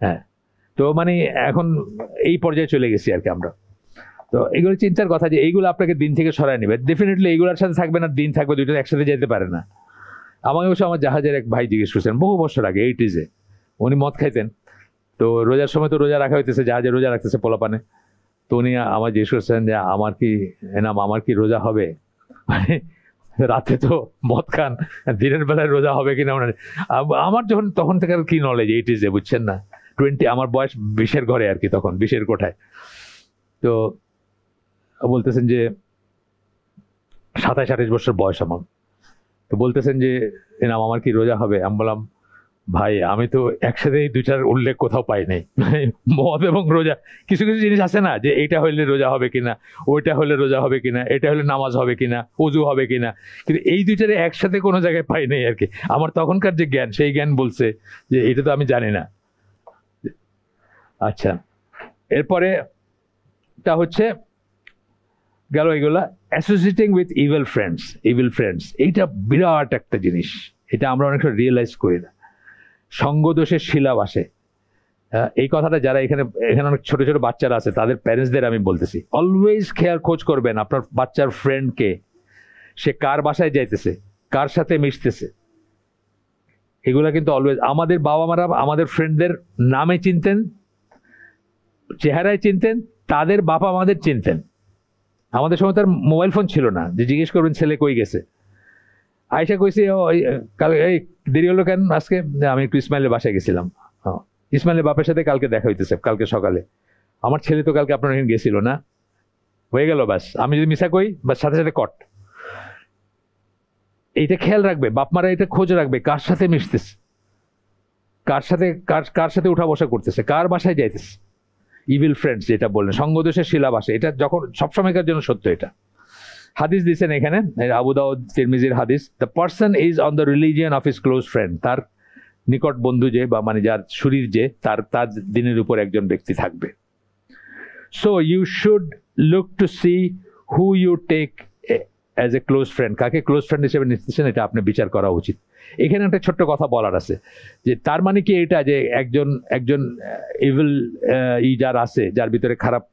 Speaker 1: হ্যাঁ, তো মানে এখন এই পর্যায়ে চলে গেছি আর কি আমরা। তো এগুলো চিন্তার কথা যে এইগুলো আপনাকে দিন থেকে সরায় নেবে, ডেফিনেটলি এইগুলোর সাথে থাকবে না, দিন থাকবে, দুইটা একসাথে যেতে পারে না। আমাকে অবশ্য আমার জাহাজের এক ভাই জিজ্ঞেস করছেন বহু বছর আগে, 80s, উনি মদ খাইতেন। তো রোজার সময় তো রোজা রাখা হইতেছে, জাহাজে রোজা রাখতেছে পোলাপানে। তো উনি আমার জিজ্ঞেস করছেন যে আমার কি রোজা হবে, মানে রাতে তো মদ খান, দিনের বেলায় রোজা হবে কিনা। আমার যখন তখন থেকে কি নলেজ 80s, বুঝছেন না, 20, আমার বয়স 20-এর ঘরে আর কি, তখন 20-এর কোঠায়। তো বলতেছেন যে 27-28 বছর বয়স আমার। তো বলতেছেন যে এনাম আমার কি রোজা হবে। আমি বললাম ভাই আমি তো একসাথে এই দুইটার উল্লেখ কোথাও পাই নাই, মদ এবং রোজা। কিছু কিছু জিনিস আছে না যে এইটা হইলে রোজা হবে কিনা, ওইটা হলে রোজা হবে কিনা, এটা হলে নামাজ হবে কিনা, ওযু হবে কিনা, কিন্তু এই দুইটারে একসাথে কোনো জায়গায় পাই নাই আর কি। আমার তখনকার যে জ্ঞান, সেই জ্ঞান বলছে যে এটা তো আমি জানি না। আচ্ছা, এরপরে তা হচ্ছে গেল এগুলা অ্যাসোসিয়েটিং উইথ ইভিল ফ্রেন্ডস, এইটা বিরাট একটা জিনিস, এটা আমরা অনেকটা রিয়েলাইজ করি না। সঙ্গদোষের শিলাব আসে, এই কথাটা যারা এখানে অনেক ছোট ছোট বাচ্চারা আছে তাদের প্যারেন্টসদের আমি বলতেছি, অলওয়েজ খোঁজ করবেন আপনার বাচ্চার ফ্রেন্ডকে, সে কার বাসায় যাইতেছে, কার সাথে মিশতেছে। এগুলা কিন্তু অলওয়েজ, আমাদের বাবা মারা আমাদের ফ্রেন্ডদের নামে চিনতেন, চেহারায় চিনতেন, তাদের বাবা আমাদের চিনতেন। আমাদের সময় তার মোবাইল ফোন ছিল না যে জিজ্ঞেস করবেন ছেলে কই গেছে। আয়সা কইছি এই দেরি হলো কেন আজকে, আমি একটু ইসমাইলের বাসায় গেছিলাম। ইসমাইলের বাপের সাথে কালকে দেখা হইতেছে, কালকে সকালে। আমার ছেলে তো কালকে আপনার এখানে গেছিল না, হয়ে গেল ব্যাস। আমি যদি মিশা কই বাস সাথে সাথে কট। এইটা খেয়াল রাখবে, বাপ মারা এটা খোঁজ রাখবে, কার সাথে মিশতেছে, কার সাথে উঠা বসা করতেছে, কার বাসায় যাইতেছে। ইভিল ফ্রেন্ডস যেটা বললেন, সঙ্গদোষের শিলাবাসে, এটা যখন সবসময়কার জন্য সত্য। এটা হাদিস দিচ্ছেন এখানে, আবু দাউদ তিরমিজির হাদিস, the person is on the religion of his close friend, তার নিকট বন্ধু যে বা মানে যার শরীর যে, তার দিনের উপর একজন ব্যক্তি থাকবে। So you should look to see who you take as a close friend, কাকে ক্লোজ ফ্রেন্ড হিসেবে নিতেছেন, এটা আপনি বিচার করা উচিত। এখানে একটা ছোট্ট কথা বলার আছে, যে তার মানে কি এটা যে একজন ইভিল যার আছে, যার ভিতরে খারাপ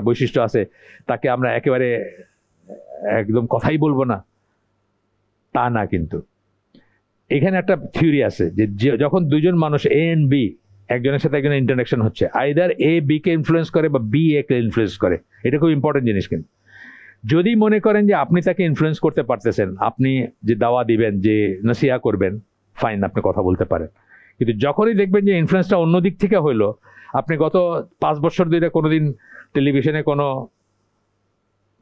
Speaker 1: বৈশিষ্ট্য আছে, তাকে আমরা একেবারে একদম কথাই বলবো না, তা না। কিন্তু এখানে একটা থিওরি আছে যে যখন দুজন মানুষ এ এন্ড বি, একজনের সাথে একজনের ইন্টারাকশন হচ্ছে, either A B K influence করে বা বি এ কে ইনফ্লুয়েন্স করে, এটা খুব ইম্পর্টেন্ট জিনিস। কিন্তু যদি মনে করেন যে আপনি তাকে ইনফ্লুয়েন্স করতে পারতেছেন, আপনি যে দাওয়া দিবেন, যে নসিহা করবেন, ফাইন, আপনি কথা বলতে পারেন। কিন্তু যখনই দেখবেন যে ইনফ্লুয়েন্সটা অন্য দিক থেকে হইলো, আপনি গত 5 বছর ধরে কোনোদিন টেলিভিশনে কোনো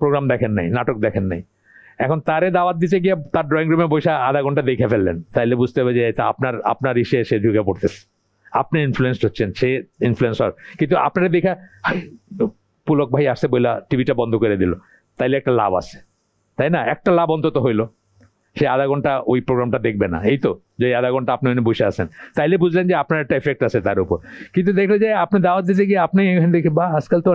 Speaker 1: প্রোগ্রাম দেখেন নাই, নাটক দেখেন নাই, এখন তারে দাওয়াত দিতে গিয়ে তার ড্রয়িং রুমে বসে আধা ঘন্টা দেখে ফেললেন, তাইলে বুঝতে হবে যে এটা আপনার ইসে এসে ঢুকে পড়তেছে, আপনি ইনফ্লুয়েসড হচ্ছেন, সে ইনফ্লুয়েন্সার। কিন্তু আপনারা দেখা পুলক ভাই আসছে বইলা টিভিটা বন্ধ করে দিল, তাইলে একটা লাভ আছে, তাই না? একটা লাভ অন্তত হইলো, সে আধা ঘন্টা ওই প্রোগ্রামটা দেখবে না। এই তো যে আধা ঘন্টা আপনি ওখানে বসে আছেন, তাইলে বুঝলেন যে আপনার একটা এফেক্ট আছে তার উপর। কিন্তু দেখলো যে আপনি দাওয়াত দিতে গিয়ে আপনি এখানে দেখে, বা আজকাল তো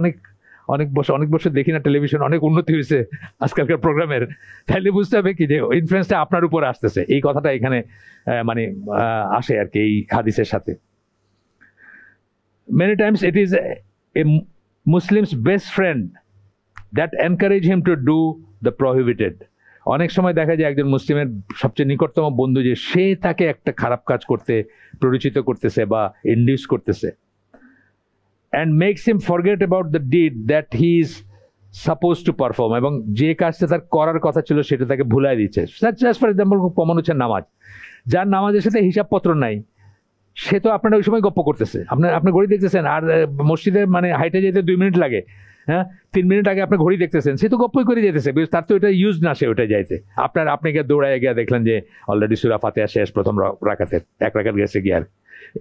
Speaker 1: অনেক বছর দেখি না টেলিভিশন, অনেক উন্নতি হয়েছে আজকালকার প্রোগ্রামের, তাইলে বুঝতে হবে কি যে ইনফ্লুয়েন্সটা আপনার উপর আসতেছে। এই কথাটা এখানে মানে আসে আর কি এই হাদিসের সাথে। Many times it is a Muslim's best friend that encourage him to do the prohibited. অনেক সময় দেখা যায় একজন মুসলিমের সবচেয়ে নিকটতম বন্ধু যে সে তাকে একটা খারাপ কাজ করতে প্ররোচিত করতেছে বা ইন্ডিউস করতেছে, and makes him forget about the deed that he is supposed to perform, এবং যে কাজটা তার করার কথা ছিল সেটা তাকে ভুলাই দিচ্ছে। জাস্ট ফর এক্সাম্পল প্রমাণ হচ্ছে নামাজ। যার নামাজের সাথে হিসাবপত্র নাই, সে তো আপনারা ওই সময় গপ্প করতেছে, আপনি ঘড়ি দেখতেছেন, আর মসজিদে মানে হাইটে যেতে 2 মিনিট লাগে, হ্যাঁ 3 মিনিট আগে আপনি ঘড়ি দেখতেছেন, সে তো গপ্পই করে যেতেছে, তার তো এটা ইউজ না, সে ওটা যাইতে। আপনাকে দৌড়ায় গিয়ে দেখলেন যে অলরেডি সূরা ফাতিহা শেষ, প্রথম রাকাতের 1 রাকাত গেছে গিয়ে। আর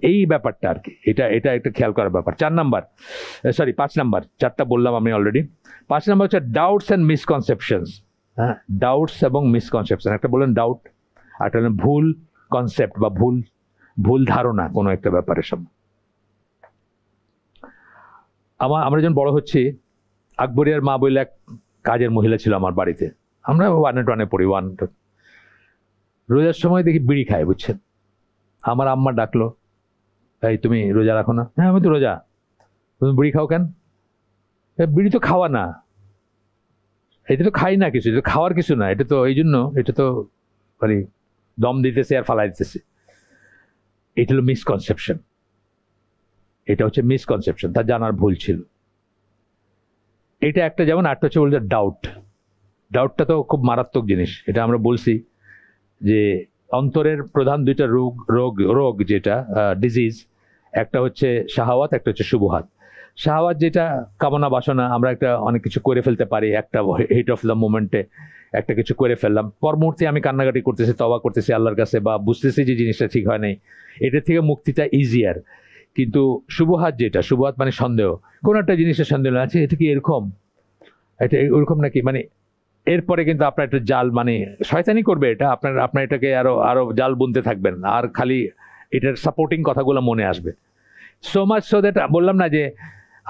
Speaker 1: এই ব্যাপারটা আর কি, এটা একটা খেয়াল করার ব্যাপার। 5 নাম্বার, 4টা বললাম আমি অলরেডি। 5 নাম্বার হচ্ছে ডাউটস অ্যান্ড মিসকনসেপশনস। হ্যাঁ, ডাউটস এবং মিসকনসেপশন। একটা বললেন ডাউট, আর একটা হলেন ভুল কনসেপ্ট বা ভুল ধারণা কোনো একটা ব্যাপারের সামনে। আমরা যখন বড় হচ্ছি, আকবরিয়ার মা বলে এক কাজের মহিলা ছিল আমার বাড়িতে, আমরা 1-1 পড়ি, 1 রোজার সময় দেখি বিড়ি খায়, বুঝছেন। আমার আম্মা ডাকলো, এই তুমি রোজা রাখো না? হ্যাঁ আমি তো রোজা। তুমি বিড়ি খাও কেন? বিড়ি তো খাওয়া না, এটা তো খাই না কিছু, এটা খাওয়ার কিছু না, এটা তো এই জন্য, এটা তো মানে দম দিতেছে আর ফালাই দিতেছে। এটা হলো মিসকনসেপশন, এটা হচ্ছে মিসকনসেপশন, তার জানার ভুল ছিল। এটা একটা যেমন, আরেকটা হচ্ছে বলতে ডাউটটা তো খুব মারাত্মক জিনিস। এটা আমরা বলছি যে অন্তরের প্রধান 2টা রোগ যেটা ডিজিজ, একটা হচ্ছে শাহাওয়াত, একটা হচ্ছে শুবহাত। শাহাওয়াত যেটা কামনা বাসনা, আমরা অনেক কিছু করে ফেলতে পারি, একটা হিট অফ দ্য মোমেন্টে একটা কিছু করে ফেললাম, পর মুহূর্তে আমি কান্নাকাটি করতেছি, তওবা করতেছি আল্লাহর কাছে, বা বুঝতেছি যে জিনিসটা ঠিক হয় নাই, এটার থেকে মুক্তিটা ইজিয়ার। কিন্তু শুবহাত মানে সন্দেহ, কোন একটা জিনিসের সন্দেহ আছে, এটা কি এরকম, এটা ওরকম নাকি, মানে এরপরে কিন্তু আপনার একটা জাল, মানে শয়তানি করবে এটা, আপনার এটাকে আরো জাল বুনতে থাকবেন, আর খালি এটার সাপোর্টিং কথাগুলো মনে আসবে। সো মাচ সো দ্যাট, বললাম না যে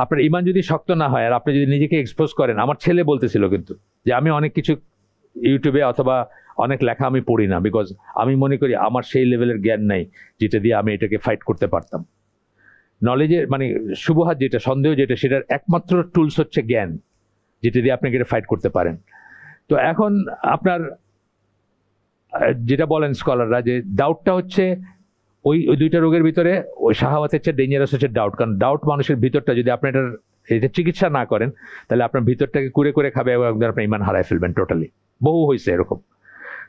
Speaker 1: আপনার ইমান যদি শক্ত না হয় আর আপনি যদি নিজেকে এক্সপোজ করেন। আমার ছেলে বলতেছিল কিন্তু যে আমি অনেক কিছু ইউটিউবে অথবা অনেক লেখা আমি পড়ি না, বিকজ আমি মনে করি আমার সেই লেভেলের জ্ঞান নাই যেটা দিয়ে আমি এটাকে ফাইট করতে পারতাম। নলেজের মানে শুবহাত যেটা, সন্দেহ যেটা, সেটার একমাত্র টুলস হচ্ছে জ্ঞান, যেটা দিয়ে আপনাকে এটা ফাইট করতে পারেন। তো এখন আপনার যেটা বলেন স্কলাররা, যে ডাউটটা হচ্ছে ওই 2টা রোগের ভিতরে, ওই শাহাওয়াতের চেয়ে ডেঞ্জারাস হচ্ছে ডাউট। কারণ ডাউট মানুষের ভিতরটা, যদি আপনি এটা চিকিৎসা না করেন, তাহলে আপনার ভিতরটাকে কুরে খাবে এবং আপনার ইমান হারায় ফেলবেন টোটালি। বহু হয়েছে এরকম।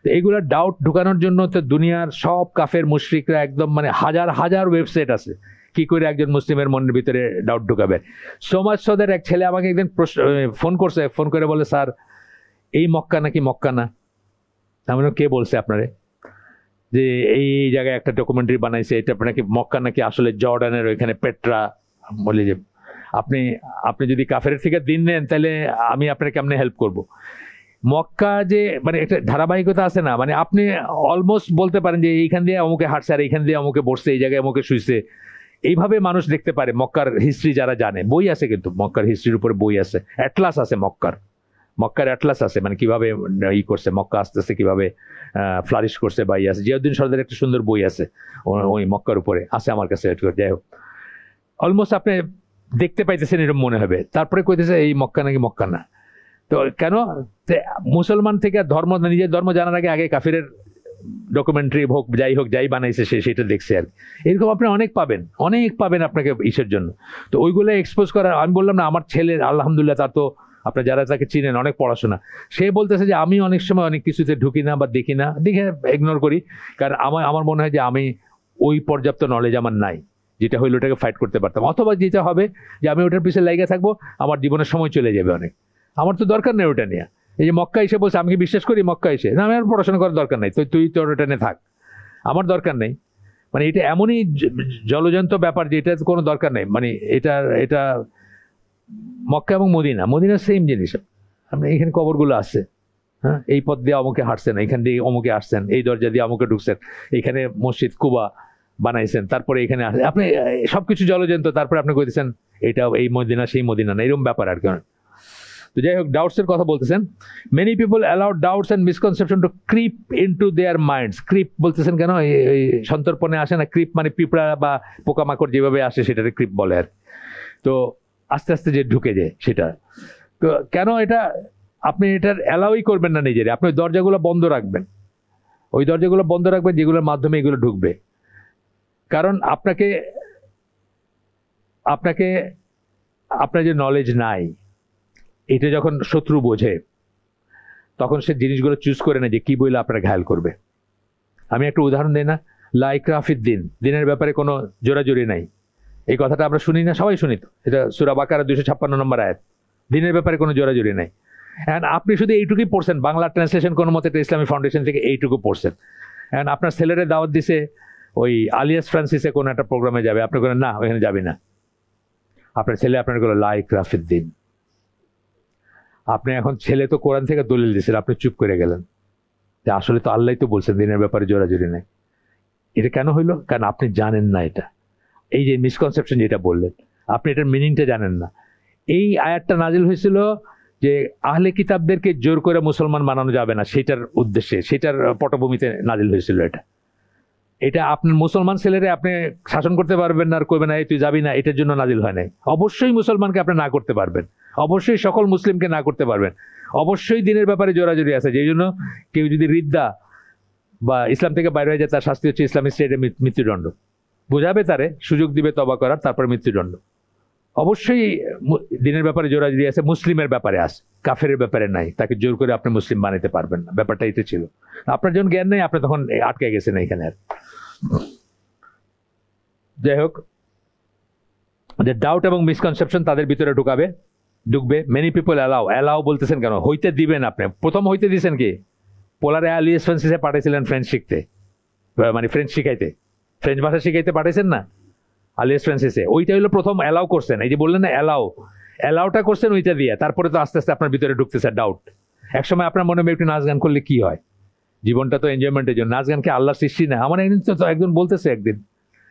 Speaker 1: তো এইগুলা ডাউট ঢুকানোর জন্য তো দুনিয়ার সব কাফের মুশরিকরা একদম মানে হাজার ওয়েবসাইট আছে কি করে একজন মুসলিমের মনের ভিতরে ডাউট ঢুকাবে। সমাজ সদের এক ছেলে আমাকে একদিন ফোন করে বলে, স্যার এই মক্কা নাকি মক্কা না? আমি কে বলছে আপনারে যে এই জায়গায় একটা ডকুমেন্টারি বানাইছে, এটা নাকি মক্কা নাকি আসলে জর্ডানের ওইখানে পেট্রা। বলি যে আপনি যদি কাফের থেকে দিন নেন, তাহলে আমি আপনার কেমনে হেল্প করব? মক্কা যে মানে একটা ধারাবাহিকতা আছে না, মানে আপনি অলমোস্ট বলতে পারেন যে এইখান দিয়ে অমুকে হাঁটছে, আর এইখান দিয়ে অমুকে বসছে, এই জায়গায় অমুকে শুইছে, এইভাবে মানুষ দেখতে পারে। মক্কার হিস্ট্রি যারা জানে, বই আছে, কিন্তু মক্কার হিস্ট্রির উপরে বই আছে, অ্যাটলাস আছে, মক্কার অ্যাটলাস আছে, মানে কিভাবে করছে মক্কা আস্তে আস্তে কিভাবে ফ্লারিশ করছে বা আছে। জিয়াউদ্দিন সরদার একটা সুন্দর বই আছে ওই মক্কার উপরে, আছে আমার কাছে। যাই হোক, অলমোস্ট আপনি দেখতে পাইতেছেন এরকম মনে হবে। তারপরে কইতেছে এই মক্কা নাকি মক্কা না। তো কেন? মুসলমান থেকে নিজের ধর্ম জানার আগে কাফিরের ডকুমেন্টারি হোক যাই বানাইছে সেটা দেখছে আর এরকম আপনি অনেক পাবেন আপনাকে ইসের জন্য। তো ওইগুলো এক্সপোজ করার, আমি বললাম না, আমার ছেলে আলহামদুলিল্লাহ, তার তো আপনার যারা তাকে চিনেন অনেক পড়াশোনা, সে বলতেছে যে আমি অনেক সময় অনেক কিছুতে ঢুকি না বা দেখে ইগনোর করি, কারণ আমার মনে হয় যে আমি ওই পর্যাপ্ত নলেজ আমার নাই, যেটা হইলে ওটাকে ফাইট করতে পারতাম। অথবা যেটা হবে যে আমি ওটার পিছনে লেগে থাকবো, আমার জীবনের সময় চলে যাবে অনেক। আমার তো দরকার নেই ওটা নিয়ে। এই যে মক্কা এসে বলছে আমি কি বিশ্বাস করি মক্কা এসে, না আমার পড়াশোনা করার দরকার নেই, তুই তোর ওটা নিয়ে থাক, আমার দরকার নেই। মানে এটা এমনই জলজন্ত ব্যাপার যে এটা কোনো দরকার নেই। মানে এটা মক্কা এবং মদিনা সেম জিনিস। আপনি এখানে কবরগুলো আছে, হ্যাঁ, এই পথ দিয়ে অমুকে হাঁটছেন, এইখান দিয়ে অমুকে আসছেন, এই দরজা দিয়ে অমুকে ঢুকছেন, এইখানে মসজিদ কুবা বানাইছেন, তারপরে এখানে আসেন আপনি, সবকিছু জলজন্ত। তারপরে আপনি কইতেছেন এটা এই মদিনা সেই মদিনা না, এরকম ব্যাপার আর কি। তো যাই হোক, ডাউটস এর কথা বলতেছেন। Many people allow doubts and misconception to creep into their minds. Creep বলতেছেন কেন? এই সন্তর্পণে আসে না, ক্রিপ মানে পিঁপড়া বা পোকামাকড় যেভাবে আসে সেটাকে ক্রিপ বলে আর। তো আস্তে আস্তে যে ঢুকে যায় সেটা। তো কেন এটা আপনি এটার অ্যালাউই করবেন না নিজের, আপনি ওই দরজাগুলো বন্ধ রাখবেন, ওই দরজাগুলো বন্ধ রাখবেন যেগুলোর মাধ্যমে এগুলো ঢুকবে। কারণ আপনার যে নলেজ নাই, এটা যখন শত্রু বোঝে তখন সে জিনিসগুলো চুজ করে না যে কি বইলে আপনার ঘায়াল করবে। আমি একটা উদাহরণ দিই না, লা ইকরাহা ফিদ-দীন, দিনের ব্যাপারে কোনো জোরাজুরি নাই। এই কথাটা আমরা শুনি না, সবাই শুনি তো, এটা সূরা বাকারা 256 নম্বর আয়াত। দিনের ব্যাপারে কোনো জোরাজুরি নাই। অ্যান্ড আপনি শুধু এইটুকুই পড়ছেন, বাংলা ট্রান্সলেশন কোনো মতে ইসলামী ফাউন্ডেশন থেকে এইটুকু পড়ছেন। অ্যান্ড আপনার ছেলেরে দাওয়াত দিছে ওই আলিয়াস ফ্রান্সিসে কোনো একটা প্রোগ্রামে যাবে, আপনি কোনো না ওইখানে যাবি না। আপনার ছেলে আপনার কোনো লা ইকরাহা ফিদ-দীন, আপনি এখন ছেলে তো কোরআন থেকে দলিল দিয়েছেন, আপনি চুপ করে গেলেন যে আসলে তো আল্লাহ তো বলছেন দিনের ব্যাপারে জোরাজুরি নেই। এটা কেন হইলো? কারণ আপনি জানেন না এটা। এই যে মিসকনসেপশন যেটা বললেন, আপনি এটার মিনিংটা জানেন না। এই আয়াতটা নাজিল হয়েছিল যে আহলে কিতাবদেরকে জোর করে মুসলমান বানানো যাবে না, সেটার উদ্দেশ্যে, সেটার পটভূমিতে নাজিল হয়েছিল এটা আপনার মুসলমান ছেলেরে আপনি শাসন করতে পারবেন না আর কইবেন না এই তুই যাবি না, এটার জন্য নাজিল হয় নাই। অবশ্যই মুসলমানকে আপনি না করতে পারবেন, অবশ্যই সকল মুসলিমকে না করতে পারবেন, অবশ্যই দিনের ব্যাপারে জোরাজুরি আছে। যেই জন্য কেউ যদি রিদ্দা বা ইসলাম থেকে বাইরে হয়ে যায়, তার শাস্তি হচ্ছে ইসলামিক স্টেটে মৃত্যুদণ্ড। বোঝাবে তারে, সুযোগ দিবে তবা করার, তারপরে মৃত্যুদণ্ড। অবশ্যই দিনের ব্যাপারে জোরাজুরি আছে, মুসলিমের ব্যাপারে আছে, কাফের ব্যাপারে নাই। তাকে জোর করে আপনি মুসলিম বানাতে পারবেন না, ব্যাপারটা এতে ছিল। আপনার যখন জ্ঞান নেই, আপনি তখন আটকে গেছেন এখানে আর। যাই হোক, যে ডাউট এবং মিসকনসেপশন তাদের ভিতরে ঢুকবে। মেনি পিপল অ্যালাউ বলতেছেন কেন? হইতে দিবেন আপনি। প্রথম হইতে দিয়েছেন কি? পোলারে আলিয়াস ফ্রান্সিসে পাঠাইছিলেন ফ্রেঞ্চ শিখতে, মানে ফ্রেঞ্চ শিখাইতে, ফ্রেঞ্চ ভাষা শিখাইতে পাঠাইছেন না আলিয়াস ফ্রান্সিসে। ওইটা হলো প্রথম অ্যালাউ করছেন। এই যে বললেন না অ্যালাউটা করছেন ওইটা দিয়ে, তারপরে তো আস্তে আস্তে আপনার ভিতরে ঢুকতেছে ডাউট। একসময় আপনার মনে একটু নাচ গান করলে কি হয়? জীবনটা তো এনজয়মেন্টের জন্য, নাচ গান কি আল্লাহর সৃষ্টি না? আমার একদিন তো একজন বলতেছে একদিন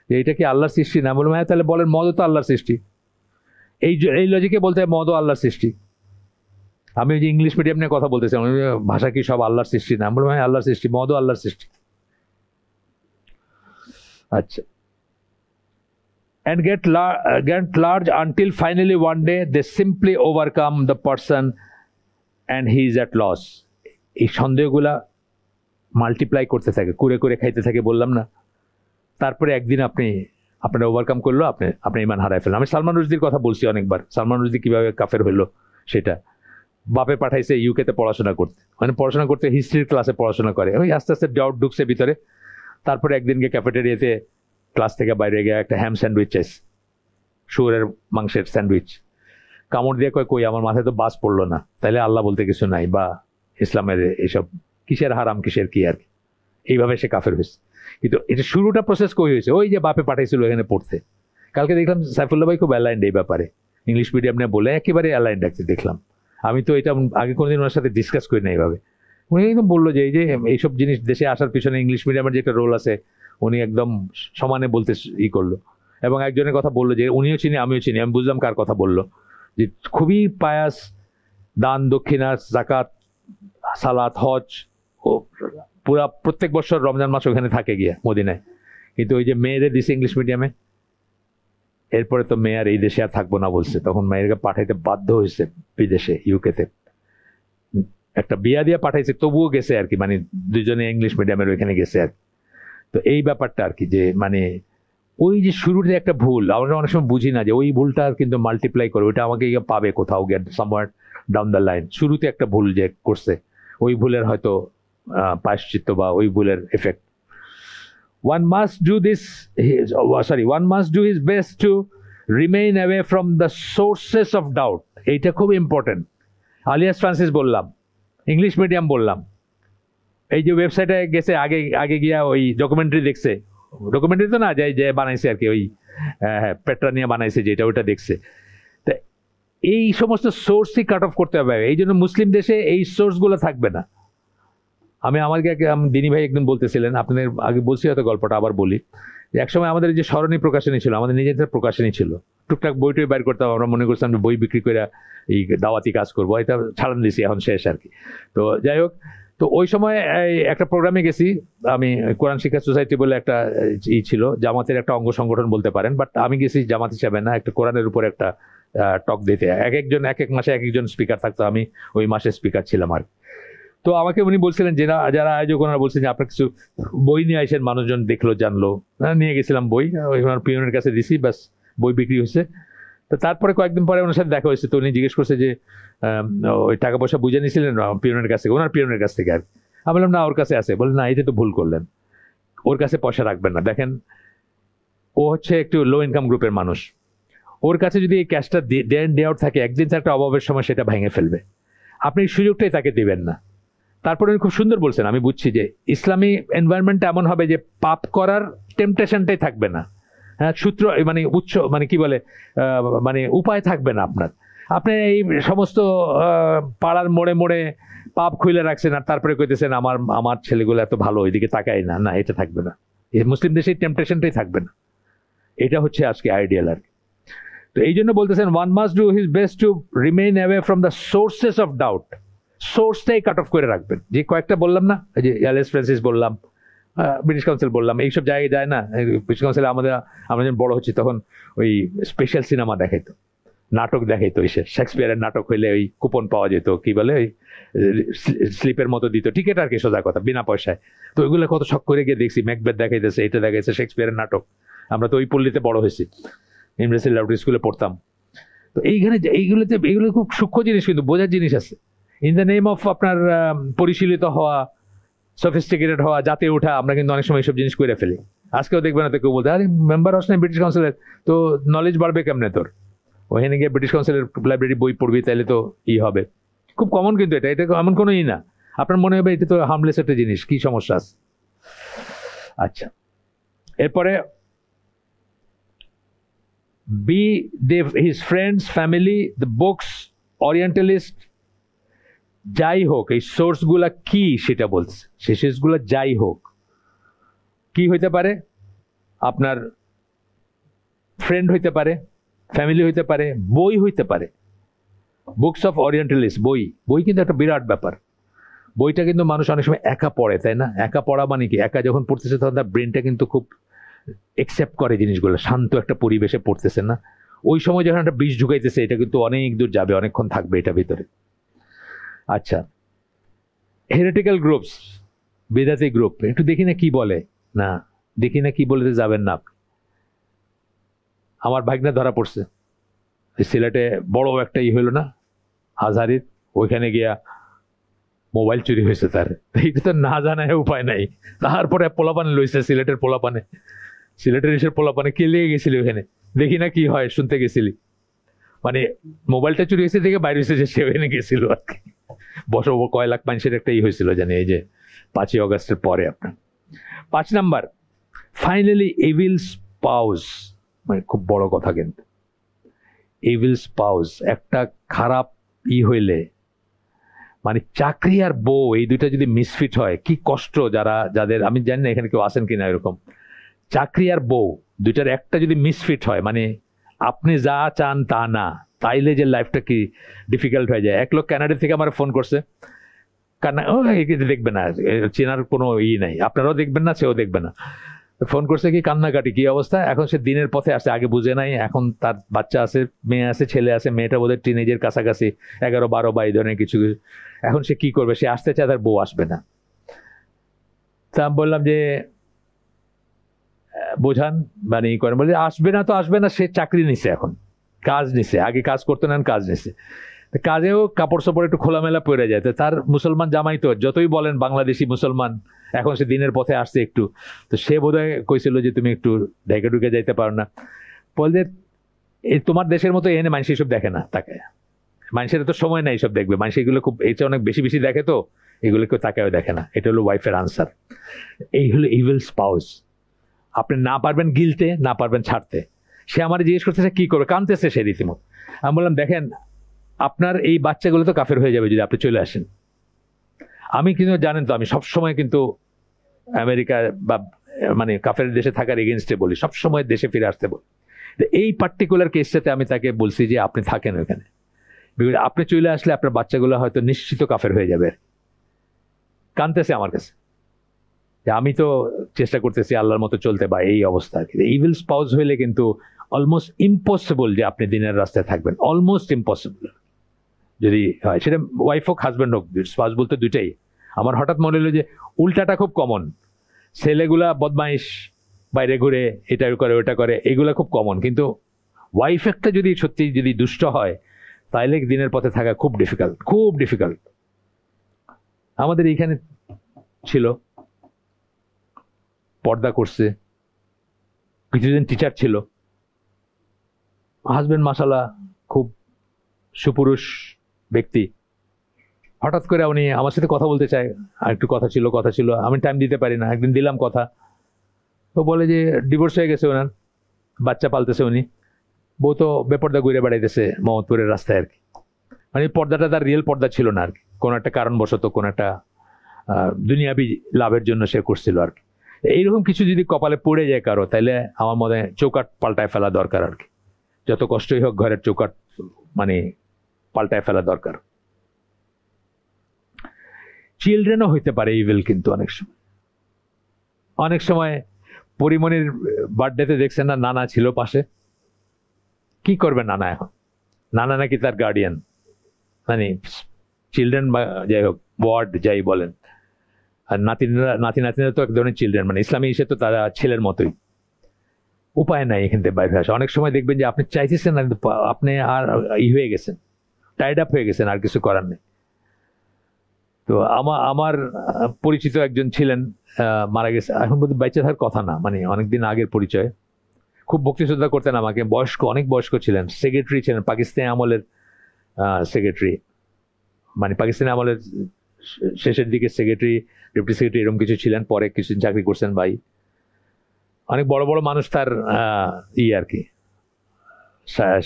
Speaker 1: যে এটা কি আল্লাহর সৃষ্টি না? বললাম হ্যাঁ, তাহলে বলেন মদও তো আল্লাহর সৃষ্টি। এই লজিকে বলতে হয় মদও আল্লাহর সৃষ্টি। আমি ওই যে ইংলিশ মিডিয়াম নিয়ে কথা বলতেছি, ভাষা কি সব আল্লাহর সৃষ্টি না? বললাম হ্যাঁ আল্লাহর সৃষ্টি, মদও আল্লাহর সৃষ্টি। আচ্ছা, and get large until finally one day they simply overcome the person and he is at loss. এই সন্দেহগুলা মাল্টিপ্লাই করতে থাকে, করে খাইতে থাকে, বললাম না? তারপরে একদিন আপনারা ওভারকাম করলো, আপনি ইমান হারাই ফেলেন। আমি সালমান রুশদির কথা বলছি অনেকবার, সালমান রুশদি কিভাবে কাফের হইলো সেটা। বাপে পাঠাইছে ইউকেতে পড়াশোনা করতে, মানে পড়াশোনা করতে হিস্ট্রির ক্লাসে পড়াশোনা করে, ওই আস্তে আস্তে ডাউট ঢুকছে ভিতরে। তারপরে একদিন গিয়ে ক্যাফেটেরিয়াতে ক্লাস থেকে বাইরে গিয়ে একটা হ্যাম স্যান্ডউইচ চাইছে, শুয়োরের মাংসের স্যান্ডউইচ। কামড় দিয়ে কই আমার মাথায় তো বাস পড়লো না, তাহলে আল্লাহ বলতে কিছু নাই, বা ইসলামের এইসব কিসের হারাম কিসের কি আর কি। এইভাবে সে কাফের হয়েছে। কিন্তু এটা শুরুটা প্রসেস কই হয়েছে? ওই যে বাপে পাঠাইছিল এখানে পড়তে। কালকে দেখলাম সাইফুল্লাহ ভাই খুব অ্যালাইন্ড এই ব্যাপারে, ইংলিশ মিডিয়াম নিয়ে বলে একেবারে অ্যালাইন্ড রাখতে দেখলাম। আমি তো এটা আগে কোনোদিন ওনার সাথে ডিসকাস করি না এইভাবে। উনি একদম বললো যে এই যে এইসব জিনিস দেশে আসার পিছনে ইংলিশ মিডিয়ামের যে একটা রোল আছে, উনি একদম সমানে বলতে করলো। এবং একজনের কথা বললো যে উনিও চিনি আমিও চিনি, আমি বুঝলাম কার কথা বললো, যে খুবই পায়াস, দান দক্ষিণা জাকাত সালাত হজ ও পুরা প্রত্যেক বছর রমজান মাস ওখানে থাকে গিয়ে মদিনায়। কিন্তু ওই যে মেয়েরে দিছে ইংলিশ মিডিয়ামে, এরপরে তো মেয়ার এই দেশে আর থাকবো না বলছে, তখন মেয়েরকে পাঠাইতে বাধ্য হয়েছে বিদেশে, ইউকেতে। একটা বিয়া দিয়ে পাঠাইছে, তবুও গেছে আর কি, মানে দুজনে ইংলিশ মিডিয়ামের ওইখানে গেছে আর। তো এই ব্যাপারটা আর কি, যে মানে ওই যে শুরুতে একটা ভুল আমরা অনেক সময় বুঝি না, যে ওই ভুলটা কিন্তু মাল্টিপ্লাই করে, ওইটা আমাকে পাবে কোথাও গিয়ে সামওয়্যার ডাউন দ্য লাইন। শুরুতে একটা ভুল যে করছে, ওই ভুলের হয়তো প্রায়শ্চিত্ত বা ওই ভুলের effect. One must do his best to remain away from the sources of doubt. এইটা খুব ইম্পর্টেন্ট। আলিয়াস ফ্রান্সিস বললাম, ইংলিশ মিডিয়াম বললাম, এই যে ওয়েবসাইটে গেছে আগে আগে গিয়া ওই ডকুমেন্টারি দেখছে, ডকুমেন্টারি তো না, যাই যে বানাইছে আর কি, ওই পেট্রা নিয়ে বানাইছে যেটা, ওটা দেখছে। তা এই সমস্ত সোর্সই কাট অফ করতে হবে। এই জন্য মুসলিম দেশে এই সোর্সগুলো থাকবে না। আমাকে দিনী ভাই একদিন বলতেছিলেন, আপনাদের আগে বলছি হয়তো গল্পটা, আবার বলি। একসময় আমাদের যে সরণী প্রকাশনী ছিল, আমাদের নিজেদের প্রকাশনী ছিল, টুকটাক বই টই বাইর করতাম, আমরা মনে করছিলাম বই বিক্রি করে এই দাওয়াতি কাজ করবো, এটা ছাড়ান দিছি, এখন শেষ আর কি। তো যাই হোক, তো ওই সময় একটা প্রোগ্রামে গেছি আমি, কোরআন শিক্ষা সোসাইটি বলে একটা ছিল, জামাতের একটা অঙ্গ সংগঠন বলতে পারেন, বাট আমি গেছি জামাত হিসাবে না, একটা কোরআনের উপর একটা টক দিতে। একজন এক এক মাসে এক একজন স্পিকার থাকতো, আমি ওই মাসে স্পিকার ছিলাম আর। তো আমাকে উনি বলছিলেন যে যারা আয়োজক, ওনারা বলছেন যে আপনার কিছু বই নিয়ে আসেন, মানুষজন দেখলো জানলো, নিয়ে গেছিলাম বই, ওনার পিয়নের কাছে দিছি, ব্যাস বই বিক্রি হয়েছে। তো তারপরে কয়েকদিন পরে ওনার সাথে দেখা হয়েছে, তো উনি জিজ্ঞেস করছে যে ওই টাকা পয়সা বুঝে নিয়েছিলেন পিয়নের কাছ থেকে, ওনার পিয়নের কাছ থেকে আর। আমি বললাম না, ওর কাছে আছে। বলে না, এটা তো ভুল করলেন, ওর কাছে পয়সা রাখবেন না। দেখেন, ও হচ্ছে একটু লো ইনকাম গ্রুপের মানুষ, ওর কাছে যদি এই ক্যাশটা দেওয়ার থাকে, একদিন তার একটা অভাবের সময় সেটা ভেঙে ফেলবে, আপনি এই সুযোগটাই তাকে দেবেন না। তারপরে উনি খুব সুন্দর বলছেন, আমি বুঝছি যে ইসলামী এনভায়রনমেন্টটা এমন হবে যে পাপ করার টেম্পটেশনটাই থাকবে না, হ্যাঁ, সূত্র মানে উৎস মানে কি বলে মানে উপায় থাকবে না আপনার। আপনি এই সমস্ত পাড়ার মোড়ে মোড়ে পাপ খুলে রাখছেন, আর তারপরে কইতেছেন আমার ছেলেগুলো এত ভালো, ওইদিকে তাকাই না, না এটা থাকবে না। এই মুসলিম দেশে টেম্পটেশনটাই থাকবে না, এটা হচ্ছে আজকে আইডিয়াল আর কি। তো এই জন্য বলতেছেন, one must do his best to remain away from the sources of doubt. সোর্সটাই কাট অফ করে রাখবেন। যে কয়েকটা বললাম না, যে অ্যালেস ফ্রান্সিস বললাম, ব্রিটিশ কাউন্সিল বললাম, এইসব জায়গায় যায় না। ব্রিটিশ কাউন্সিলে আমরা যখন বড় হচ্ছি তখন ওই স্পেশাল সিনেমা দেখাইতো, নাটক দেখাইতো, শেক্সপিয়ারের নাটক হইলে ওই কুপন পাওয়া যেত, কি বলে ওই স্লিপের মতো দিত, টিকিট আর কি, সোজা কথা, বিনা পয়সায়। তো ওইগুলো কত শখ করে গিয়ে দেখছি, ম্যাকবেথ দেখাইতেছে, এটা দেখাইছে, শেক্সপিয়ারের নাটক। আমরা তো ওই পল্লীতে বড় হয়েছি, ইউনিভার্সিটি লাউডরি স্কুলে পড়তাম। তো এইগুলো খুব সূক্ষ্ম জিনিস, কিন্তু বোঝার জিনিস আছে। ইন দ্য নেম অফ আপনার পরিশীলিত হওয়া, সফিস্টিকেটেড হওয়া, জাতে ওঠা, আমরা কিন্তু অনেক সময় এইসব জিনিস করে ফেলি। আজকেও দেখবে না তো কেউ বলতে, আরে মেম্বার হস না ব্রিটিশ কাউন্সিলের, তো নলেজ বাড়বে কেমনে তোর, ওখানে গিয়ে ব্রিটিশ কাউন্সিলের লাইব্রেরি বই পড়বি, তাহলে তো হবে। খুব কমন কিন্তু এটা এমন কোনো না, আপনার মনে হবে এটা তো হার্মলেস একটা জিনিস, কি সমস্যা আছে। আচ্ছা, এরপরে his friends, family, the books, orientalist, যাই হোক, এই সোর্সগুলা কি সেটা বলছে, সেই সোর্সগুলা যাই হোক, কি হইতে পারে, আপনার ফ্রেন্ড হইতে পারে, ফ্যামিলি হইতে পারে, বই হইতে পারে। বুকস অফ ওরিয়েন্টালিস্ট, বই কিন্তু একটা বিরাট ব্যাপার। বইটা কিন্তু মানুষ অনেক সময় একা পড়ে, তাই না? একা পড়া মানে কি, একা যখন পড়তেছে তখন তার ব্রেনটা কিন্তু খুব একসেপ্ট করে জিনিসগুলো, শান্ত একটা পরিবেশে পড়তেছে না, ওই সময় যখন একটা বীজ ঢুকাইতেছে, এটা কিন্তু অনেক দূর যাবে, অনেকক্ষণ থাকবে এটা ভিতরে। আচ্ছা, হেরিটিক্যাল গ্রুপস, বেদাতি গ্রুপ, একটু দেখি না কি বলে, না দেখি না কি বলে যাবেন না। আমার ভাগ্নে ধরা পড়ছে সিলেটে, বড় একটা হইল না হাজারির, ওইখানে গিয়া মোবাইল চুরি হয়েছে তার, এইটা তো না জানায় উপায় নাই। তারপরে পোলাপানে লইছে, সিলেটের পোলাপানে, সিলেটের এসে পোলাপানে কে লেগে গেছিলি ওখানে, দেখি না কি হয়, শুনতে গেছিলি, মানে মোবাইলটা চুরি হয়েছে দেখে বাইরে হয়েছে যে সে ওখানে গেছিল আর কি। কয় লাখ মানুষের একটা হয়েছিল জানি, এই যে 5ই অগস্টের পরে আপনার। 5 নাম্বার, ফাইনালি এভিল স্পাউস, মানে খুব বড় কথা কিন্তু, এভিল স্পাউস, একটা খারাপ হইলে, মানে চাকরি আর বউ, এই দুইটা যদি মিসফিট হয়, কি কষ্ট যাদের, আমি জানি না এখানে কেউ আছেন কিনা এরকম, চাকরি আর বউ দুইটার একটা যদি মিসফিট হয়, মানে আপনি যা চান তা না, তাইলে যে লাইফটা কি ডিফিকাল্ট হয়ে যায়। এক লোক কানাডা থেকে আমার ফোন করছে, দেখবে না, চেনার কোনো নাই, আপনারাও দেখবেন না, সেও দেখবে না, ফোন করছে কি কান্নাকাটি, কি অবস্থা, এখন সে দিনের পথে আসে, আগে বুঝে নাই, এখন তার বাচ্চা আছে, মেয়ে আছে, ছেলে আছে, মেয়েটা বোধহয় টিনেজের কাছাকাছি, 11-12 বা এই ধরনের কিছু, এখন সে কি করবে, সে আসতে চায়, তার বউ আসবে না। তা আমি বললাম যে বোঝান, মানে করেন, বলে আসবে না তো আসবে না, সে চাকরি নিছে, এখন কাজ নিছে, আগে কাজ করতে না, কাজ নিছে, কাজেও কাপড় সাপড় একটু খোলামেলা পড়ে যায়, তার মুসলমান জামাই তো যতই বলেন বাংলাদেশি মুসলমান, এখন সে দিনের পথে আসছে একটু, তো সে বোধহয় কইছিল যে তুমি একটু ঢেকে ঢুকে যাইতে পারো না, বলতে তোমার দেশের মতো এনে মানুষ এসব দেখে না, তাকে মানুষের তো সময় নাই সব দেখবে, মানুষ এগুলো খুব এটা অনেক বেশি বেশি দেখে, তো এগুলো কেউ তাকেও দেখে না। এটা হলো ওয়াইফের আনসার। এই হলো ইভিল স্পাউস। আপনি না পারবেন গিলতে, না পারবেন ছাড়তে। সে আমার জিজ্ঞেস করতেছে কি করবে, কাঁদতেছে সে রীতিমত। আমি বললাম দেখেন আপনার এই বাচ্চাগুলো তো কাফের হয়ে যাবে যদি আপনি চলে আসেন। আমি কিন্তু জানেন তো আমি সবসময় কিন্তু আমেরিকা বা মানে কাফের দেশে থাকার এগেনস্টে বলি, সবসময় দেশে ফিরে আসতে বলি। এই পার্টিকুলার কেসটাতে আমি তাকে বলছি যে আপনি থাকেন ওখানে, আপনি চলে আসলে আপনার বাচ্চাগুলো হয়তো নিশ্চিত কাফের হয়ে যাবে। কাঁদতেছে আমার কাছে যে আমি তো চেষ্টা করতেছি আল্লাহর মতো চলতে, বা এই অবস্থা। ইভিল স্পাউস হইলে কিন্তু অলমোস্ট ইম্পসিবল যে আপনি দিনের রাস্তায় থাকবেন, অলমোস্ট ইম্পসিবল যদি হয়, সেটা ওয়াইফ হোক হাজব্যান্ড হোক, স্পাউস বলতে দুইটাই। আমার হঠাৎ মনে হলো যে উল্টাটা খুব কমন, ছেলেগুলা বদমাইশ, বাইরে ঘুরে এটা করে ওটা করে, এগুলা খুব কমন, কিন্তু ওয়াইফ একটা যদি সত্যি যদি দুষ্ট হয় তাহলে দিনের পথে থাকা খুব ডিফিকাল্ট, খুব ডিফিকাল্ট। আমাদের এইখানে ছিল, পর্দা করছে, কিছুদিন টিচার ছিল, হাজবেন্ড মাশাআল্লাহ খুব সুপুরুষ ব্যক্তি। হঠাৎ করে উনি আমার সাথে কথা বলতে চায়, আর একটু কথা ছিল, আমি টাইম দিতে পারি না। একদিন দিলাম কথা, তো বলে যে ডিভোর্স হয়ে গেছে ওনার, বাচ্চা পালতেছে উনি, বউ তো বেপর্দা ঘুরে বেড়াইতেছে মোহাম্মদপুরের রাস্তায় আর কি। মানে পর্দাটা তার রিয়েল পর্দা ছিল না আর কি, কোনো একটা কারণবশত কোনো একটা দুনিয়াবি লাভের জন্য সে করছিল আর কি। এইরকম কিছু যদি কপালে পড়ে যায় কারো, তাহলে আমার মনে হয় চৌকাট পাল্টায় ফেলা দরকার আর কি। যত কষ্টই হোক ঘরের চৌকাট মানে পাল্টায় ফেলা দরকার। চিলড্রেনও হইতে পারে ইভিল, কিন্তু অনেক সময় পরিমণির বার্থডেতে দেখছেন না, নানা ছিল পাশে, কি করবে নানা এখন? নানা নাকি তার গার্ডিয়ান, মানে চিলড্রেন বা যাই হোক ওয়ার্ড যাই বলেন, আর নাতিরা তো এক ধরনের চিলড্রেন, মানে ইসলামী হিসেবে তো তারা ছেলের মতোই। উপায় নাই এখান থেকে বাইরে আসা। অনেক সময় দেখবেন যে আপনি চাইতেছেন না, কিন্তু আপনি আর হয়ে গেছেন, টাইড আপ হয়ে গেছেন, আর কিছু করার নেই। তো আমার পরিচিত একজন ছিলেন, মারা গেছে, এখন বোধহয় বেঁচে থাকার কথা না, মানে অনেকদিন আগের পরিচয়। খুব ভক্তি শ্রদ্ধা করতেন আমাকে, বয়স্ক, অনেক বয়স্ক ছিলেন, সেক্রেটারি ছিলেন, পাকিস্তানি আমলের সেক্রেটারি, মানে পাকিস্তানি আমলের শেষের দিকে সেক্রেটারি, ডেপুটি সেক্রেটারি এরকম কিছু ছিলেন, পরে কিছুদিন চাকরি করছেন ভাই। অনেক বড় বড় মানুষ তার আর কি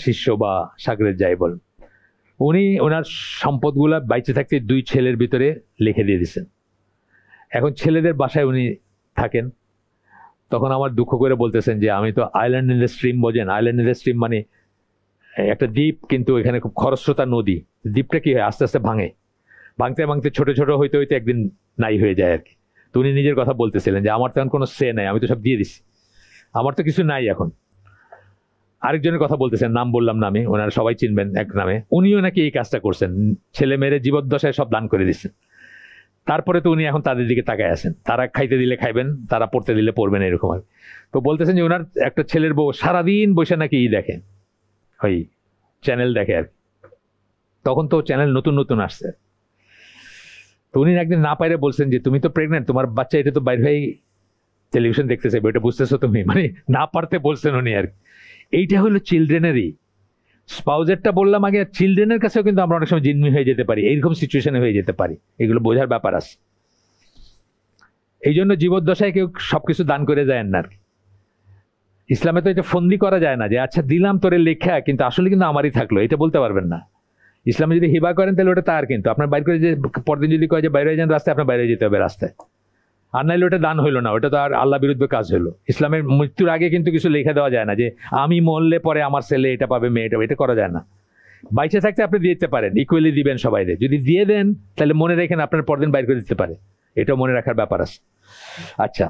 Speaker 1: শিষ্য বা সাগরের যাই বলেন। উনি ওনার সম্পদগুলা বাইচে থাকতে 2 ছেলের ভিতরে লিখে দিয়ে দিচ্ছেন। এখন ছেলেদের বাসায় উনি থাকেন। তখন আমার দুঃখ করে বলতেছেন যে আমি তো আইল্যান্ড ইন দ্য স্ট্রিম, বোঝেন আইল্যান্ড ইন দ্য স্ট্রিম মানে একটা দ্বীপ, কিন্তু এখানে খুব খরস্রোতা নদী। দ্বীপটা কি হয়, আস্তে আস্তে ভাঙতে ভাঙতে ছোট ছোট হইতে হইতে একদিন নাই হয়ে যায় আর কি। তো উনি নিজের কথা বলতেছিলেন যে আমার তো এখন কোনো সে নাই, আমি তো সব দিয়ে দিচ্ছি, আমার তো কিছু নাই এখন। আরেকজনের কথা বলতেছেন, নাম বললাম না আমি, ওনারা সবাই চিনবেন এক নামে। উনিও নাকি এই কাজটা করছেন, ছেলে মেয়েরে জীবদ্দশায় সব দান করে দিচ্ছেন। তারপরে তো উনি এখন তাদের দিকে তাকায় আছেন, তারা খাইতে দিলে খাইবেন, তারা পড়তে দিলে পড়বেন, এরকম আর। তো বলতেছেন যে ওনার একটা ছেলের বউ সারাদিন বসে নাকি দেখে, ওই চ্যানেল দেখে আর। তখন তো চ্যানেল নতুন নতুন আসছে। তো উনি একদিন না পাইরে বলছেন যে তুমি তো প্রেগনেন্ট, তোমার বাচ্চা এটা তো বাইরে হয়ে টেলিভিশন দেখতেছে, এটা বুঝতেছো তুমি, মানে না পারতে বলছেন উনি আর। এইটা হলো চিলড্রেনেরই। স্পাউজেরটা বললাম আগে, চিলড্রেনের কাছেও কিন্তু আমরা অনেক সময় জিম্মি হয়ে যেতে পারি, এইরকম সিচুয়েশনে হয়ে যেতে পারি, এগুলো বোঝার ব্যাপার আছে। এই জন্য জীবদ্দশায় কেউ সবকিছু দান করে যায় না আর কি। ইসলামে তো এটা ফন্দি করা যায় না যে আচ্ছা দিলাম তোরে লেখা, কিন্তু আসলে কিন্তু আমারই থাকলো, এটা বলতে পারবেন না। ইসলামে যদি হিবা করেন তাহলে ওটা তার, কিন্তু আপনার বাইর করে যে পরদিন যদি কয় যে বাইরে যান রাস্তায়, আপনার বাইরে যেতে হবে রাস্তায়, আর নাইলে ওটা দান হইলো না, ওটা তো আর আল্লাহ বিরুদ্ধে কাজ হলো। ইসলামের মৃত্যুর আগে কিন্তু কিছু লেখা দেওয়া যায় না যে আমি মরলে পরে আমার ছেলে এটা পাবে, মেয়ে এটা, এটা করা যায় না। বাইচে থাকতে আপনি দিয়ে দিতে পারেন, ইকুয়ালি দিবেন সবাইরে, যদি দিয়ে দেন তাহলে মনে রেখেন আপনার পরদিন বাইর করে দিতে পারে, এটাও মনে রাখার ব্যাপার আছে। আচ্ছা,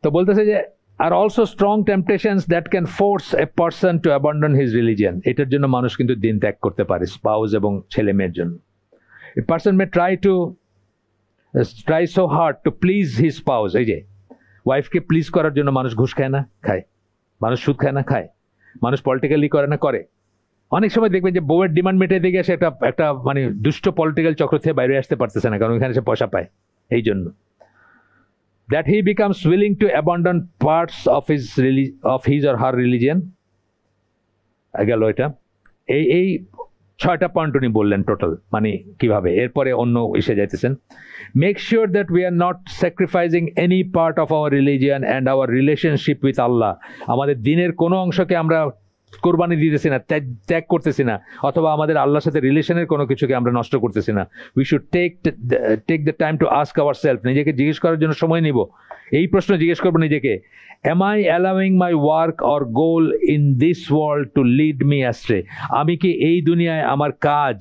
Speaker 1: তো বলতেছে যে আর also strong temptations that can force a person to abandon his religion. এটার জন্য মানুষ কিন্তু দিন ত্যাগ করতে পারে, স্পাউস এবং ছেলে মেয়ের জন্য। A person may try so hard to please his spouse. এই যে ওয়াইফকে প্লিজ করার জন্য মানুষ ঘুষ খায় না, খায়, মানুষ সুদ খায় না, খায়, মানুষ পলিটিক্যালি করে না, করে। অনেক সময় দেখবেন যে বউয়ের ডিমান্ড মেটাইতে গিয়ে সে একটা মানে দুষ্ট পলিটিক্যাল চক্র থেকে বাইরে আসতে পারতেছে না, কারণ এখানে সে পয়সা পায়। এই জন্য that he becomes willing to abandon parts of his or her religion। গেল এটা। এই 6টা পয়েন্ট উনি বললেন টোটাল, মানে কিভাবে। এরপরে অন্য এসে যাইতেছেন, make sure that we are not sacrificing any part of our religion and our relationship with Allah. আমাদের দিনের কোনো অংশকে আমরা কোরবানি দিতেছি না, ত্যাগ করতেছি না, অথবা আমাদের আল্লাহর সাথে রিলেশনের কোনো কিছুকে আমরা নষ্ট করতেছি না। We should take the time to ask our self, নিজেকে জিজ্ঞেস করার জন্য সময় নিব। এই প্রশ্ন জিজ্ঞেস করবো নিজেকে, am I allowing my work or goal in this world to lead me astray? আমি কি এই দুনিয়ায় আমার কাজ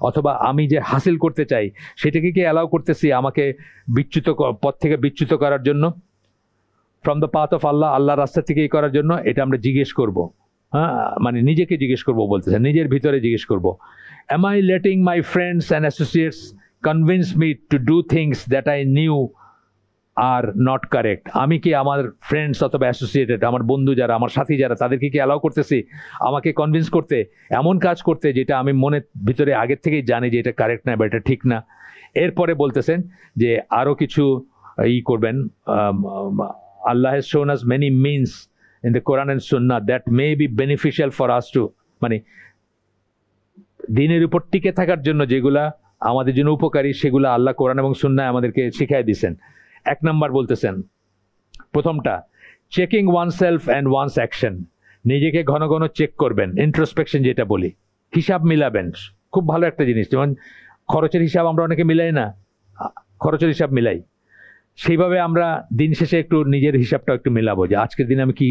Speaker 1: অথবা আমি যে হাসিল করতে চাই সেটাকে কি অ্যালাউ করতেছি আমাকে পথ থেকে বিচ্যুত করার জন্য, ফ্রম দ্য পাথ অফ আল্লাহ, আল্লাহর রাস্তা থেকে এই করার জন্য? এটা আমরা জিজ্ঞেস করব। হ্যাঁ, মানে নিজেকে জিজ্ঞেস করবো বলতেছে, নিজের ভিতরে জিজ্ঞেস করব। am I letting my friends and associates convince me to do things that I knew are not correct? আমি কি আমার ফ্রেন্ডস অথবা অ্যাসোসিয়েটেড, আমার বন্ধু যারা, আমার সাথী যারা, তাদেরকে কি অ্যালাউ করতেছি আমাকে কনভিন্স করতে, এমন কাজ করতে যেটা আমি মনের ভিতরে আগের থেকেই জানি যে এটা কারেক্ট না বা এটা ঠিক না? এরপরে বলতেছেন যে আরও কিছু করবেন। Allah has shown us many means in the Quran and Sunnah that may be beneficial for us to, মানে দিনের উপর টিকে থাকার জন্য যেগুলা আমাদের জন্য উপকারী সেগুলো আল্লাহ কোরআন এবং সুন্নাহ আমাদেরকে শিখাই দিয়েছেন। 1 নম্বর বলতেছেন, প্রথমটা, checking oneself and one's action. নিজেকে ঘন ঘন চেক করবেন, ইন্ট্রোস্পেকশন যেটা বলি, হিসাব মিলাবেন। খুব ভালো একটা জিনিস, যেমন খরচের হিসাব আমরা অনেকে মিলাই না, খরচের হিসাব মিলাই, সেইভাবে আমরা দিন শেষে একটু নিজের হিসাবটা একটু মিলাবো যে আজকের দিনে আমি কি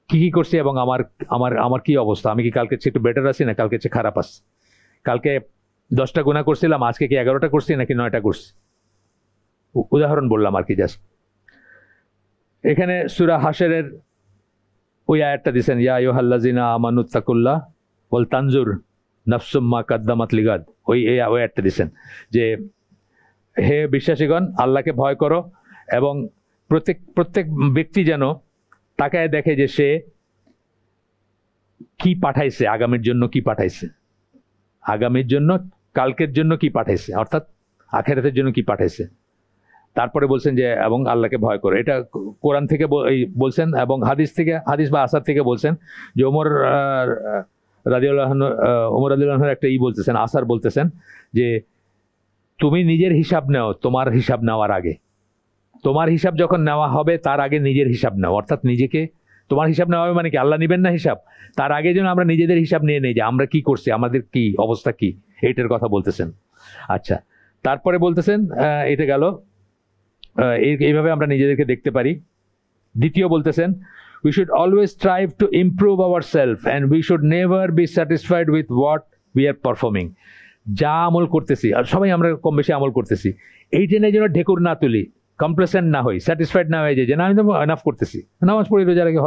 Speaker 1: কি করছি এবং আমার আমার আমার কি অবস্থা, আমি কি কালকে চেয়ে একটু বেটার আছি না কালকে চেয়ে খারাপ আছি, কালকে 10টা গুনাহ করছিলাম আজকে কি 11টা করছি নাকি 9টা করছি। উদাহরণ বললাম আর কি, জাস্ট। এখানে সূরা হাশরের ওই আয়াতটা দিয়েছেন, ইয়া আইয়ুহাল্লাযিনা আমানুত্তাকুল্লাহ ওয়াল তানজুর নাফসুম মা কাদ্দামাত লিগাদ। ওই আয়াতটা দিয়েছেন যে হে বিশ্বাসীগণ, আল্লাহকে ভয় করো এবং প্রত্যেক ব্যক্তি যেন তাকায় দেখে যে সে কি পাঠাইছে, আগামীর জন্য কি পাঠাইছে, আগামীর জন্য, কালকের জন্য কি পাঠাইছে, অর্থাৎ আখিরাতের জন্য কি পাঠাইছে। তারপরে বলছেন যে এবং আল্লাহকে ভয় করো। এটা কোরআন থেকে বলছেন এবং হাদিস বা আসার থেকে বলছেন যে ওমর রাদিয়াল্লাহু আনহু একটা বলতেছেন, আসার বলতেছেন যে তুমি নিজের হিসাব নাও তোমার হিসাব নেওয়ার আগে, তোমার হিসাব যখন নেওয়া হবে তার আগে নিজের হিসাব নাও। অর্থাৎ নিজেকে, তোমার হিসাব নেওয়া হবে মানে কি, আল্লাহ নিবেন না হিসাব, তার আগে যেন আমরা নিজেদের হিসাব নিয়ে নেই যে আমরা কি করছি, আমাদের কি অবস্থা কি, এইটার কথা বলতেছেন। আচ্ছা, তারপরে বলতেছেন, এটা গেল, এইভাবে আমরা নিজেদেরকে দেখতে পারি। দ্বিতীয় বলতেছেন, we should always strive to improve ourselves and we should never be satisfied with what we are performing. যা আমল করতেছি, আর সবাই আমরা কম বেশি আমল করতেছি, এইটা নিয়ে যেন ঢেকুর না তুলি, কমপ্লেসেন্ট না হই, স্যাটিসফাইড না হয়ে যায় যে না আমি তো এনাফ করতেছি, নামাজ পড়ি, রোজা রাখি,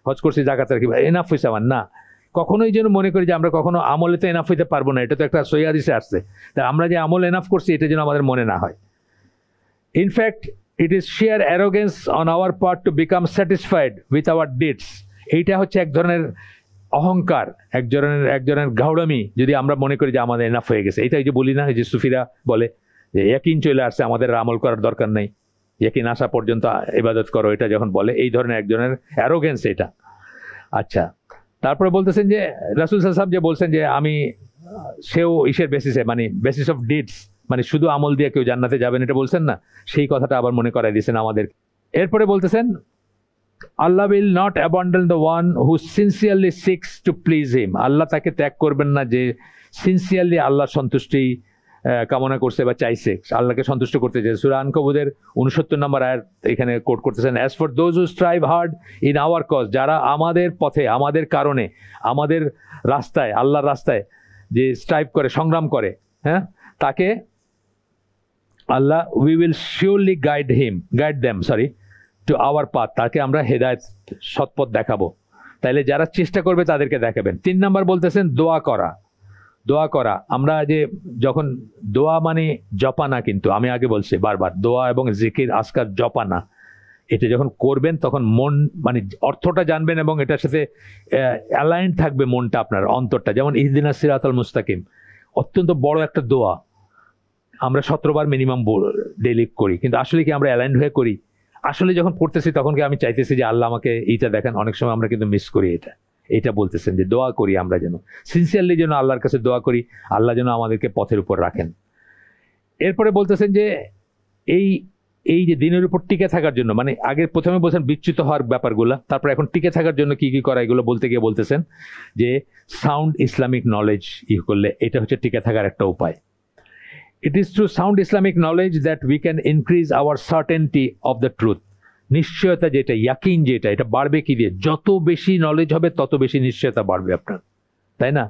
Speaker 1: হজ করছি, জাকাত রাখি, এনাফ হয়েছে আমার, না। কখনোই যেন মনে করি যে আমরা কখনো আমলে তো এনাফ হইতে পারবো না, এটা তো একটা সহিহ হাদিসে আসছে, তা আমরা যে আমল এনাফ করছি এটা যেন আমাদের মনে না হয়। In fact, it is sheer arrogance on our part to become satisfied with our deeds. এইটা হচ্ছে এক ধরনের অহংকার, এক ধরনের গাউড়ামি, যদি আমরা মনে করি যে আমাদের এনাফ হয়ে গেছে। এটাই যে বলি না, যে সুফিরা বলে যে ইয়াকিন চলে আসছে, আমাদের আমল করার দরকার নেই, ইয়াকিন আসা পর্যন্ত ইবাদত করো, এটা যখন বলে, এই ধরনের এক ধরনের অ্যারোগেন্স এটা। আচ্ছা, তারপরে বলতেছেন যে রাসূল সাল্লাল্লাহু আলাইহি ওয়াসাল্লাম যে বলছেন যে আমি, সেও ইসের বেসিসে, মানে বেসিস অফ ডিডস, মানে শুধু আমল দিয়ে কেউ জান্নাতে যাবেন এটা বলছেন না, সেই কথাটা আবার মনে করাই দিয়েছেন আমাদের। এরপরে বলতেছেন, Allah will not abandon the one who sincerely seeks to please him. Allah তাকে ত্যাগ করবেন না যে সিনসিয়ারলি আল্লাহর সন্তুষ্টি কামনা করছে বা চাইছে, আল্লাহকে সন্তুষ্ট করতে চাইছে। সূরা আনকাবুতের 69 নম্বর আয়াত এখানে কোট করতেছেন, as for those who strive hard in our cause, যারা আমাদের পথে, আমাদের কারণে, আমাদের রাস্তায়, আল্লাহর রাস্তায় যে স্ট্রাইভ করে, সংগ্রাম করে, হ্যাঁ, তাকে Allah, we will surely guide them to our path, তাকে আমরা হেদায়েত, সৎপথ দেখাবো। তাইলে যারা চেষ্টা করবে তাদেরকে দেখাবেন। 3 নম্বর বলতেছেন দোয়া করা। আমরা যে যখন দোয়া মানে জপা না, কিন্তু আমি আগে বলছি বারবার, দোয়া এবং জিকির আজকার জপা না, এটা যখন করবেন তখন মন, মানে অর্থটা জানবেন এবং এটার সাথে অ্যালাইন থাকবে মনটা, আপনার অন্তরটা। যেমন ইহদিনাস সিরাতাল মুস্তাকিম, অত্যন্ত বড় একটা দোয়া, আমরা 17 বার মিনিমাম ডেইলি করি, কিন্তু আসলে কি আমরা অ্যালাইন হয়ে করি? আসলে যখন পড়তেছি তখন কি আমি চাইতেছি যে আল্লাহ আমাকে এইটা দেখেন? অনেক সময় আমরা কিন্তু মিস করি এটা। এটা বলতেছেন যে দোয়া করি আমরা যেন সিনসিয়ারলি যেন আল্লাহর কাছে দোয়া করি, আল্লাহ যেন আমাদেরকে পথের উপর রাখেন। এরপরে বলতেছেন যে এই এই যে দিনের উপর টিকে থাকার জন্য, মানে আগে প্রথমে বলছেন বিচ্যুত হওয়ার ব্যাপারগুলো, তারপর এখন টিকে থাকার জন্য কি কি করা এগুলো বলতে গিয়ে বলতেছেন যে সাউন্ড ইসলামিক নলেজ করলে এটা হচ্ছে টিকে থাকার একটা উপায়। It is through sound Islamic knowledge that we can increase our certainty of the truth. নিশ্চয়তা যেটা, ইয়াকিন যেটা, এটা বাড়বে কি দিয়ে? যত বেশি নলেজ হবে তত বেশি নিশ্চয়তা বাড়বে আপনার, তাই না?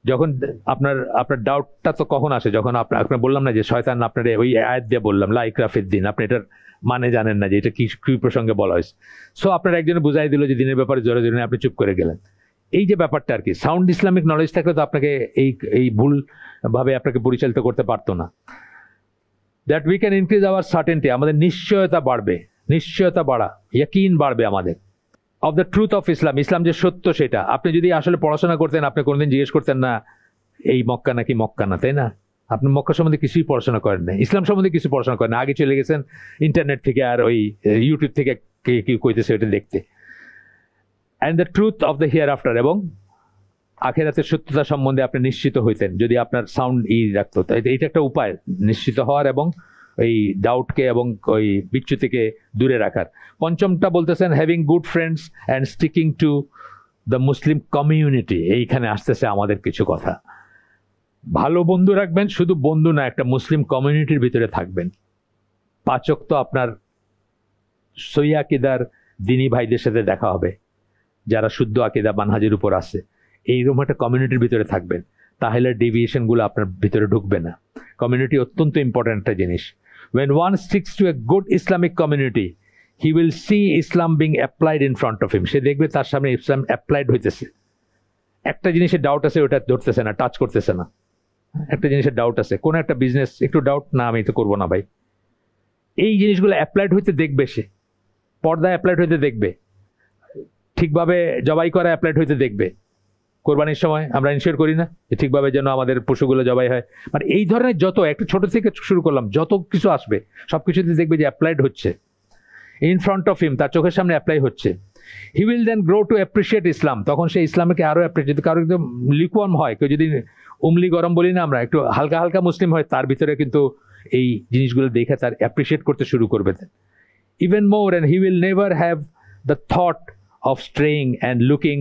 Speaker 1: যখন আপনার ডাউটটা তো কখন আসে? যখন আপনার বললাম না যে শয়তান আপনার ওই আয়াত দিয়ে বললাম লা ইকরাহা ফিদ্দিন, আপনি এটার মানে জানেন না যে এটা কি কি প্রসঙ্গে বলা হয়েছে। সো আপনার একজনে বুঝাই দিল যে দিনের ব্যাপারে জোরে জোরে আপনি চুপ করে গেলেন। এই যে ব্যাপারটা আর কি, সাউন্ড ইসলামিক নলেজ থাকলে তো আপনাকে এই ভুল ভাবে আপনাকে পরিচালিত করতে পারতো না। That we can increase our certainty, আমাদের নিশ্চয়তা বাড়বে, নিশ্চয়তা বাড়া, ইয়াকিন বাড়বে আমাদের। Of the truth of Islam, ইসলাম যে সত্য সেটা। আপনি যদি আসলে পড়াশোনা করতেন, আপনি কোনোদিন জিজ্ঞেস করতেন না এই মক্কা নাকি মক্কা না, তাই না? আপনি মক্কা সম্বন্ধে কিছুই পড়াশোনা করেন না, ইসলাম সম্বন্ধে কিছু পড়াশোনা করেন না, আগে চলে গেছেন ইন্টারনেট থেকে আর ওই ইউটিউব থেকে কে কি কইতেছে ওটা দেখতে। And the truth of the here after, এবং আখেরাতের সত্যতা সম্বন্ধে আপনি নিশ্চিত হইতেন যদি আপনার সাউন্ড রাখতো। এইটা একটা উপায় নিশ্চিত হওয়ার এবং ওই ডাউটকে এবং ওই বিচ্যুতিকে দূরে রাখার। পঞ্চমটা বলতেছেন having good friends and sticking to the Muslim community. এইখানে আসতেছে আমাদের কিছু কথা। ভালো বন্ধু রাখবেন, শুধু বন্ধু না, একটা মুসলিম কমিউনিটির ভিতরে থাকবেন। পাচক তো আপনার সহি আকিদার দিনী ভাইদের সাথে দেখা হবে, যারা শুদ্ধ আকিদা মানহাজের উপর আছে। এইরকম একটা কমিউনিটির ভিতরে থাকবেন, তাহলে ডেভিয়েশনগুলো আপনার ভিতরে ঢুকবে না। কমিউনিটি অত্যন্ত ইম্পর্ট্যান্ট একটা জিনিস। When one sticks to a good Islamic community, he will see Islam being applied in front of him. সে দেখবে তার সামনে ইসলাম অ্যাপ্লাইড হইতেছে। একটা জিনিসের ডাউট আছে, ওটা ধরতেছে না, টাচ করতেছে না। একটা জিনিসের ডাউট আছে, কোন একটা বিজনেস একটু ডাউট, না আমি তো করবো না ভাই। এই জিনিসগুলো অ্যাপ্লাইড হইতে দেখবে, সে পর্দায় অ্যাপ্লাইড হইতে দেখবে, ঠিকভাবে জবাই করা অ্যাপ্লাইড হইতে দেখবে। কোরবানির সময় আমরা ইনশিওর করি না যে ঠিকভাবে যেন আমাদের পশুগুলো জবাই হয়। মানে এই ধরনের যত, একটু ছোট থেকে শুরু করলাম, যত কিছু আসবে সব কিছুতে দেখবে যে অ্যাপ্লাইড হচ্ছে ইন ফ্রন্ট অফ হিম, তার চোখের সামনে অ্যাপ্লাই হচ্ছে। He will then grow to appreciate Islam. তখন সে ইসলামকে আরও অ্যাপ্রিসিয়েট, যদি কারো একদম লিকওয়ার্ম হয়, কেউ যদি উমলি গরম বলি না আমরা, একটু হালকা হালকা মুসলিম হয়, তার ভিতরে কিন্তু এই জিনিসগুলো দেখে তার অ্যাপ্রিসিয়েট করতে শুরু করবে। Even more, and he will never have the thought of straying and looking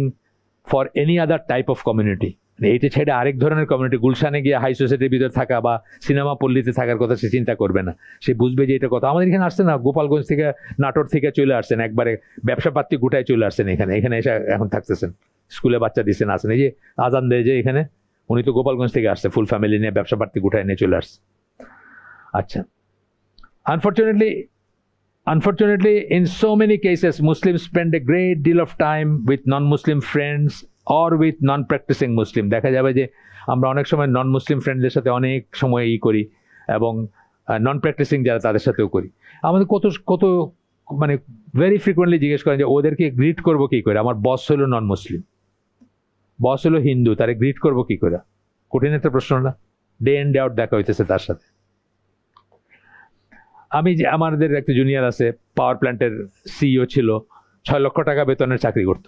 Speaker 1: for any other type of community. এইটা ছেড়ে আরেক ধরনের কমিউনিটি, গুলশানে গিয়ে হাই সোসাইটির ভিতরে থাকা বা সিনেমা পল্লীতে থাকার কথা সে চিন্তা করবে না। সে বুঝবে যে এটা কথা। আমাদের এখানে আসছে না, গোপালগঞ্জ থেকে নাটোর থেকে চলে আসছেন, একবারে ব্যবসা পাতি গুটায় চলে আসছেন এখানে এসে এখন থাকতেছেন, স্কুলে বাচ্চা দিচ্ছেন, আসেন। এই যে আজান দেয় যে এখানে, উনি তো গোপালগঞ্জ থেকে আসছে, ফুল ফ্যামিলি নিয়ে ব্যবসা পাতি গুটায় নিয়ে চলে আসছে। আচ্ছা, Unfortunately, in so many cases, Muslims spend a great deal of time with non-Muslim friends or with non-practicing Muslim. দেখা যাবে যে আমরা অনেক সময় নন মুসলিম ফ্রেন্ডদের সাথে অনেক সময় করি, এবং নন প্র্যাকটিসিং যারা তাদের সাথেও করি। আমাদের কত মানে ভেরি ফ্রিকুয়েন্টলি জিজ্ঞেস করেন যে ওদেরকে গ্রিট করবো কি করে? আমার বস হলো নন মুসলিম, বস হলো হিন্দু, তারে গ্রিট করবো কি করে? কঠিন একটা প্রশ্ন না? ডে ইন ডে আউট দেখা হইতেছে তার সাথে। আমাদের একটা জুনিয়র আছে, পাওয়ার প্ল্যান্টের সিইও ছিল, 6 লক্ষ টাকা বেতনের চাকরি করত,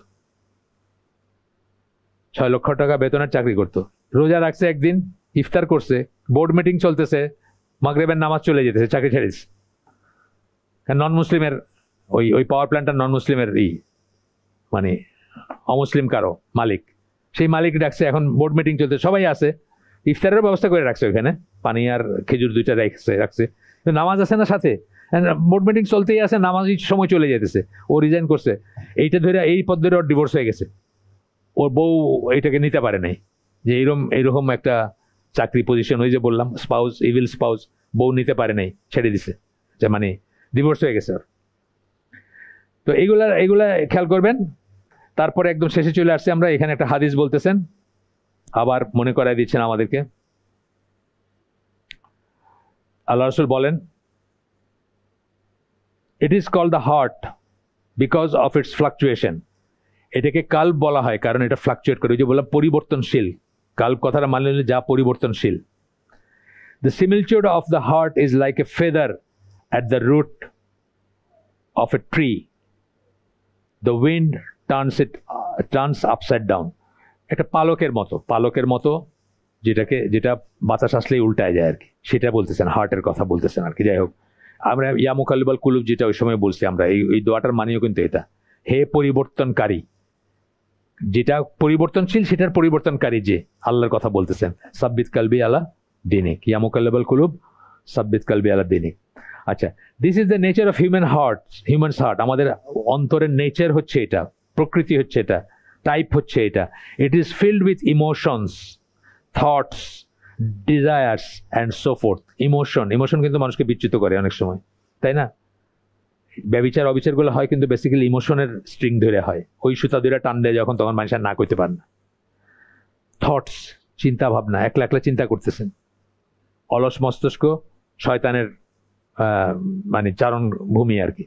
Speaker 1: 6 লক্ষ টাকা বেতনের চাকরি করত। রোজা রাখছে, একদিন ইফতার করছে, বোর্ড মিটিং চলতেছে, মাগরিবের নামাজ চলে যেতেছে, চাকরি ছেড়ে দিচ্ছে। নন মুসলিমের ওই পাওয়ার প্ল্যান্টটা নন মুসলিমের মানে অমুসলিম কারো মালিক, সেই মালিক ডাকছে, এখন বোর্ড মিটিং চলতে, সবাই আছে, ইফতারের ব্যবস্থা করে রাখছে ওইখানে, পানি আর খেজুর 2টা রাখছে, নামাজ আছে না সাথে, বোর্ড মিটিং চলতেই আছে, নামাজের সময় চলে যেতেছে। ও রিজাইন করছে, এইটা ধরে এই পদ ধরে ওর ডিভোর্স হয়ে গেছে। ওর বউ এইটাকে নিতে পারে নাই যে এইরকম একটা চাকরি পজিশন, ওই যে বললাম স্পাউস, ইভিল স্পাউস, বউ নিতে পারে নাই, ছেড়ে দিছে, যে মানে ডিভোর্স হয়ে গেছে ওর। তো এইগুলা খেয়াল করবেন। তারপরে একদম শেষে চলে আসছে আমরা, এখানে একটা হাদিস বলতেছেন, আবার মনে করাই দিচ্ছেন আমাদেরকে। আল্লাহ রাসূল বলেন, it is called the heart because of its fluctuation. এটাকে কাল্ব বলা হয় কারণ এটা ফ্লাকচুয়েট করে, ওই যে বললাম পরিবর্তনশীল। কাল্ব কথাটা মানে হলো যা পরিবর্তনশীল। The similitude of the heart is like a feather at the root of a tree. The wind turns upside down, একটা পালকের মতো যেটা বাতাস আসলেই উল্টায় যায় আর কি, সেটা বলতেছেন, হার্টের কথা বলতেছেন আর কি। যাই হোক, আমরা ইয়া মুকাল্লিবাল কুলুব যেটা ওই সময় বলছি আমরা, এই দোয়াটার মানেও কিন্তু এটা, হে পরিবর্তনকারী, যেটা পরিবর্তনশীল সেটার পরিবর্তনকারী যে আল্লাহর কথা বলতেছেন। সাব্বিত কালবি আলা দিনিক, ইয়া মুকাল্লিবাল কুলুব সাব্বিত কালবি আলা দিনিক। আচ্ছা, this is the nature of humans heart. আমাদের অন্তরের নেচার হচ্ছে এটা, প্রকৃতি হচ্ছে এটা, টাইপ হচ্ছে এটা। It is filled with emotions, thoughts, desires and so fourth. Emotion কিন্তু মানুষকে বিচ্যুত করে অনেক সময়, তাই না? ব্যবিচার অবিচারগুলো হয় কিন্তু বেসিক্যালি ইমোশনের স্ট্রিং ধরে হয়, ওই সুতা ধরে টান দেয় যখন, তখন মানুষ আর না করতে পারে না। থটস, চিন্তা ভাবনা, একলা একলা চিন্তা করতেছেন, অলস মস্তিষ্ক শয়তানের মানে চারণ ভূমি আর কি।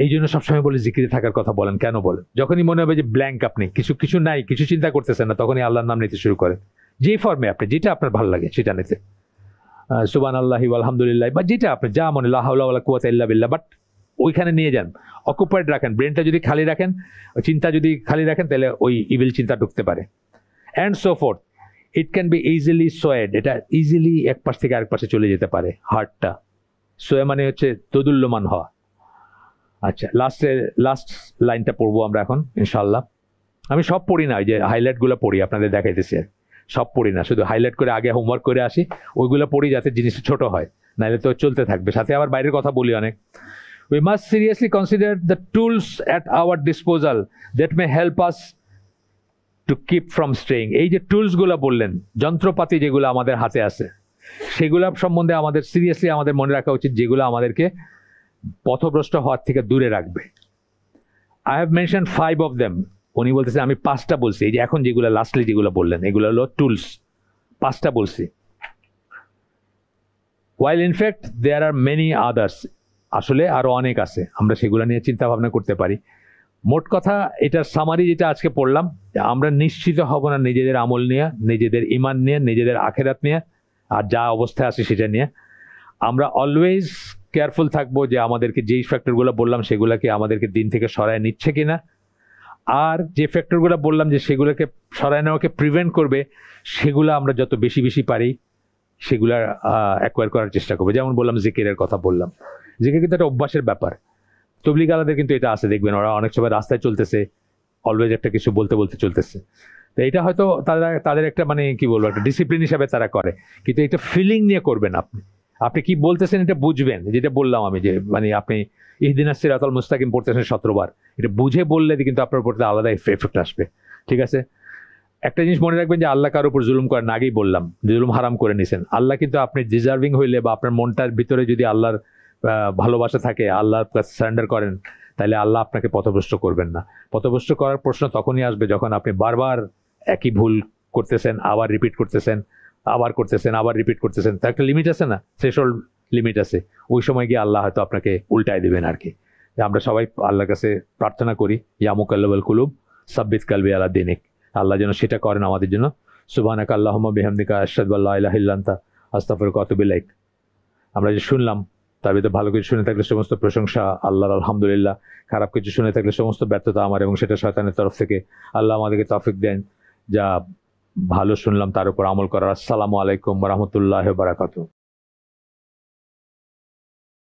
Speaker 1: এই জন্য সবসময় বলে জিকিরে থাকার কথা বলেন। কেন বলেন? যখনই মনে হবে যে ব্ল্যাঙ্ক, আপনি কিছু নাই, কিছু চিন্তা করতেছেন না, তখনই আল্লাহর নাম নিতে শুরু করেন, যে ফর্মে আপনি, যেটা আপনার ভালো লাগে সেটা নিতে, সুবহানাল্লাহি আলহামদুলিল্লাহ, বা যেটা আপনি যা মনে, লা হাওলা ওয়ালা কুওয়াতা ইল্লা বিল্লাহ, বাট ওইখানে নিয়ে যান, অকুপাইড রাখেন। ব্রেনটা যদি খালি রাখেন, চিন্তা যদি খালি রাখেন, তাহলে ওই ইভিল চিন্তা ঢুকতে পারে, and so forth. It can be easily swayed, এটা ইজিলি এক পাশ থেকে আরেক পাশে চলে যেতে পারে হার্টটা। সোয়া মানে হচ্ছে দোদুল্যমান হওয়া। আচ্ছা, লাস্ট লাইনটা পড়বো আমরা এখন ইনশাল্লাহ। আমি সব পড়ি না, ওই যে হাইলাইটগুলো পড়ি, আপনাদের দেখাইতেছি, সব পড়ি না, শুধু হাইলাইট করে আগে হোমওয়ার্ক করে আসি, ওইগুলো পড়ি যাতে জিনিসটা ছোট হয়, নাহলে তো চলতে থাকবে। সাথে আবার বাইরের কথা বলি অনেক। We must seriously consider the tools at our disposal that may help us to keep from straying. এই যে টুলসগুলো বললেন, যন্ত্রপাতি যেগুলো আমাদের হাতে আছে, সেগুলো সম্বন্ধে আমাদের সিরিয়াসলি আমাদের মনে রাখা উচিত, যেগুলো আমাদেরকে পথভ্রষ্ট হওয়ার থেকে দূরে রাখবে। I have mentioned 5 of them. উনি বলতেছেন আমি 5টা বলছি, এই যে এখন যেগুলো লাস্টলি যেগুলো বললেন, এগুলো হলো টুলস, 5টা বলছি। While in fact there are many others, আসলে আরো অনেক আছে, আমরা সেগুলো নিয়ে চিন্তা ভাবনা করতে পারি। মোট কথা, এটার সামারি যেটা আজকে পড়লাম, আমরা নিশ্চিত হব না নিজেদের আমল নিয়ে, নিজেদের ইমান নিয়ে, নিজেদের আখেরাত নিয়ে, আর যা অবস্থায় আছে সেটা নিয়ে। আমরা অলওয়েজ কেয়ারফুল থাকবো যে আমাদেরকে যেই ফ্যাক্টরগুলো বললাম সেগুলোকে আমাদেরকে দিন থেকে সরায় নিচ্ছে কিনা, আর যে ফ্যাক্টরগুলো বললাম যে সেগুলোকে সরায় নেওয়াকে প্রিভেন্ট করবে, সেগুলো আমরা যত বেশি পারি সেগুলা অ্যাকোয়ার করার চেষ্টা করবো। যেমন বললাম, জিকিরের কথা বললাম, জিকির কিন্তু একটা অভ্যাসের ব্যাপার। তবলিগ আলাদের কিন্তু এটা আছে, দেখবেন ওরা অনেক সময় রাস্তায় চলতেছে, অলওয়েজ একটা কিছু বলতে চলতেছে। তো এটা হয়তো তাদের একটা মানে কি বলবো, একটা ডিসিপ্লিন হিসাবে তারা করে, কিন্তু এটা ফিলিং নিয়ে করবেন। আপনি কি বলতেছেন এটা বুঝবেন, যেটা বললাম আমি, যে মানে আপনি ইহদিনাস সিরাতাল মুস্তাকিম পড়তেছেন 17 বার, এটা বুঝে বললে কিন্তু আপনার উপর আলাদা এফেক্ট আসবে। ঠিক আছে? একটা জিনিস মনে রাখবেন যে আল্লাহ কারোর উপর জুলুম করেন, আগেই বললাম, জুলুম হারাম করে নিছেন আল্লাহ। কিন্তু আপনি ডিজার্ভিং হইলে, বা আপনার মনটার ভিতরে যদি আল্লাহর ভালোবাসা থাকে, আল্লাহর কাছে সারেন্ডার করেন, তাহলে আল্লাহ আপনাকে পথভ্রষ্ট করবেন না। পথভ্রষ্ট করার প্রশ্ন তখনই আসবে যখন আপনি বারবার একই ভুল করতেছেন, আবার রিপিট করতেছেন, আবার রিপিট করতেছেন। তার একটা লিমিট আছে না, থ্রেশহোল্ড লিমিট আছে। ওই সময় গিয়ে আল্লাহ হয়তো আপনাকে উল্টায় দিবেন আর কি। আমরা সবাই আল্লাহর কাছে প্রার্থনা করি, ইয়া মুকাল্লিবাল কুলুব সাব্বিত কালবি আলা দিনিক, আল্লাহ যেন সেটা করেন আমাদের জন্য। সুবহানাকা আল্লাহুম্মা বিহামদিকা আশহাদু আল্লা ইলাহা ইল্লা আনতা আস্তাগফিরুকা ওয়া আতুবু ইলাইক। আমরা যে শুনলাম তার ভিতরে ভালো কিছু শুনে থাকলে সমস্ত প্রশংসা আল্লাহর, আলহামদুলিল্লাহ। খারাপ কিছু শুনে থাকলে সমস্ত ব্যর্থতা আমার, এবং সেটা শয়তানের তরফ থেকে। আল্লাহ আমাদেরকে তৌফিক দেন যা ভালো শুনলাম তার উপর আমল করার। আসসালামু আলাইকুম ওয়া রাহমাতুল্লাহি ওয়া বারাকাতুহু।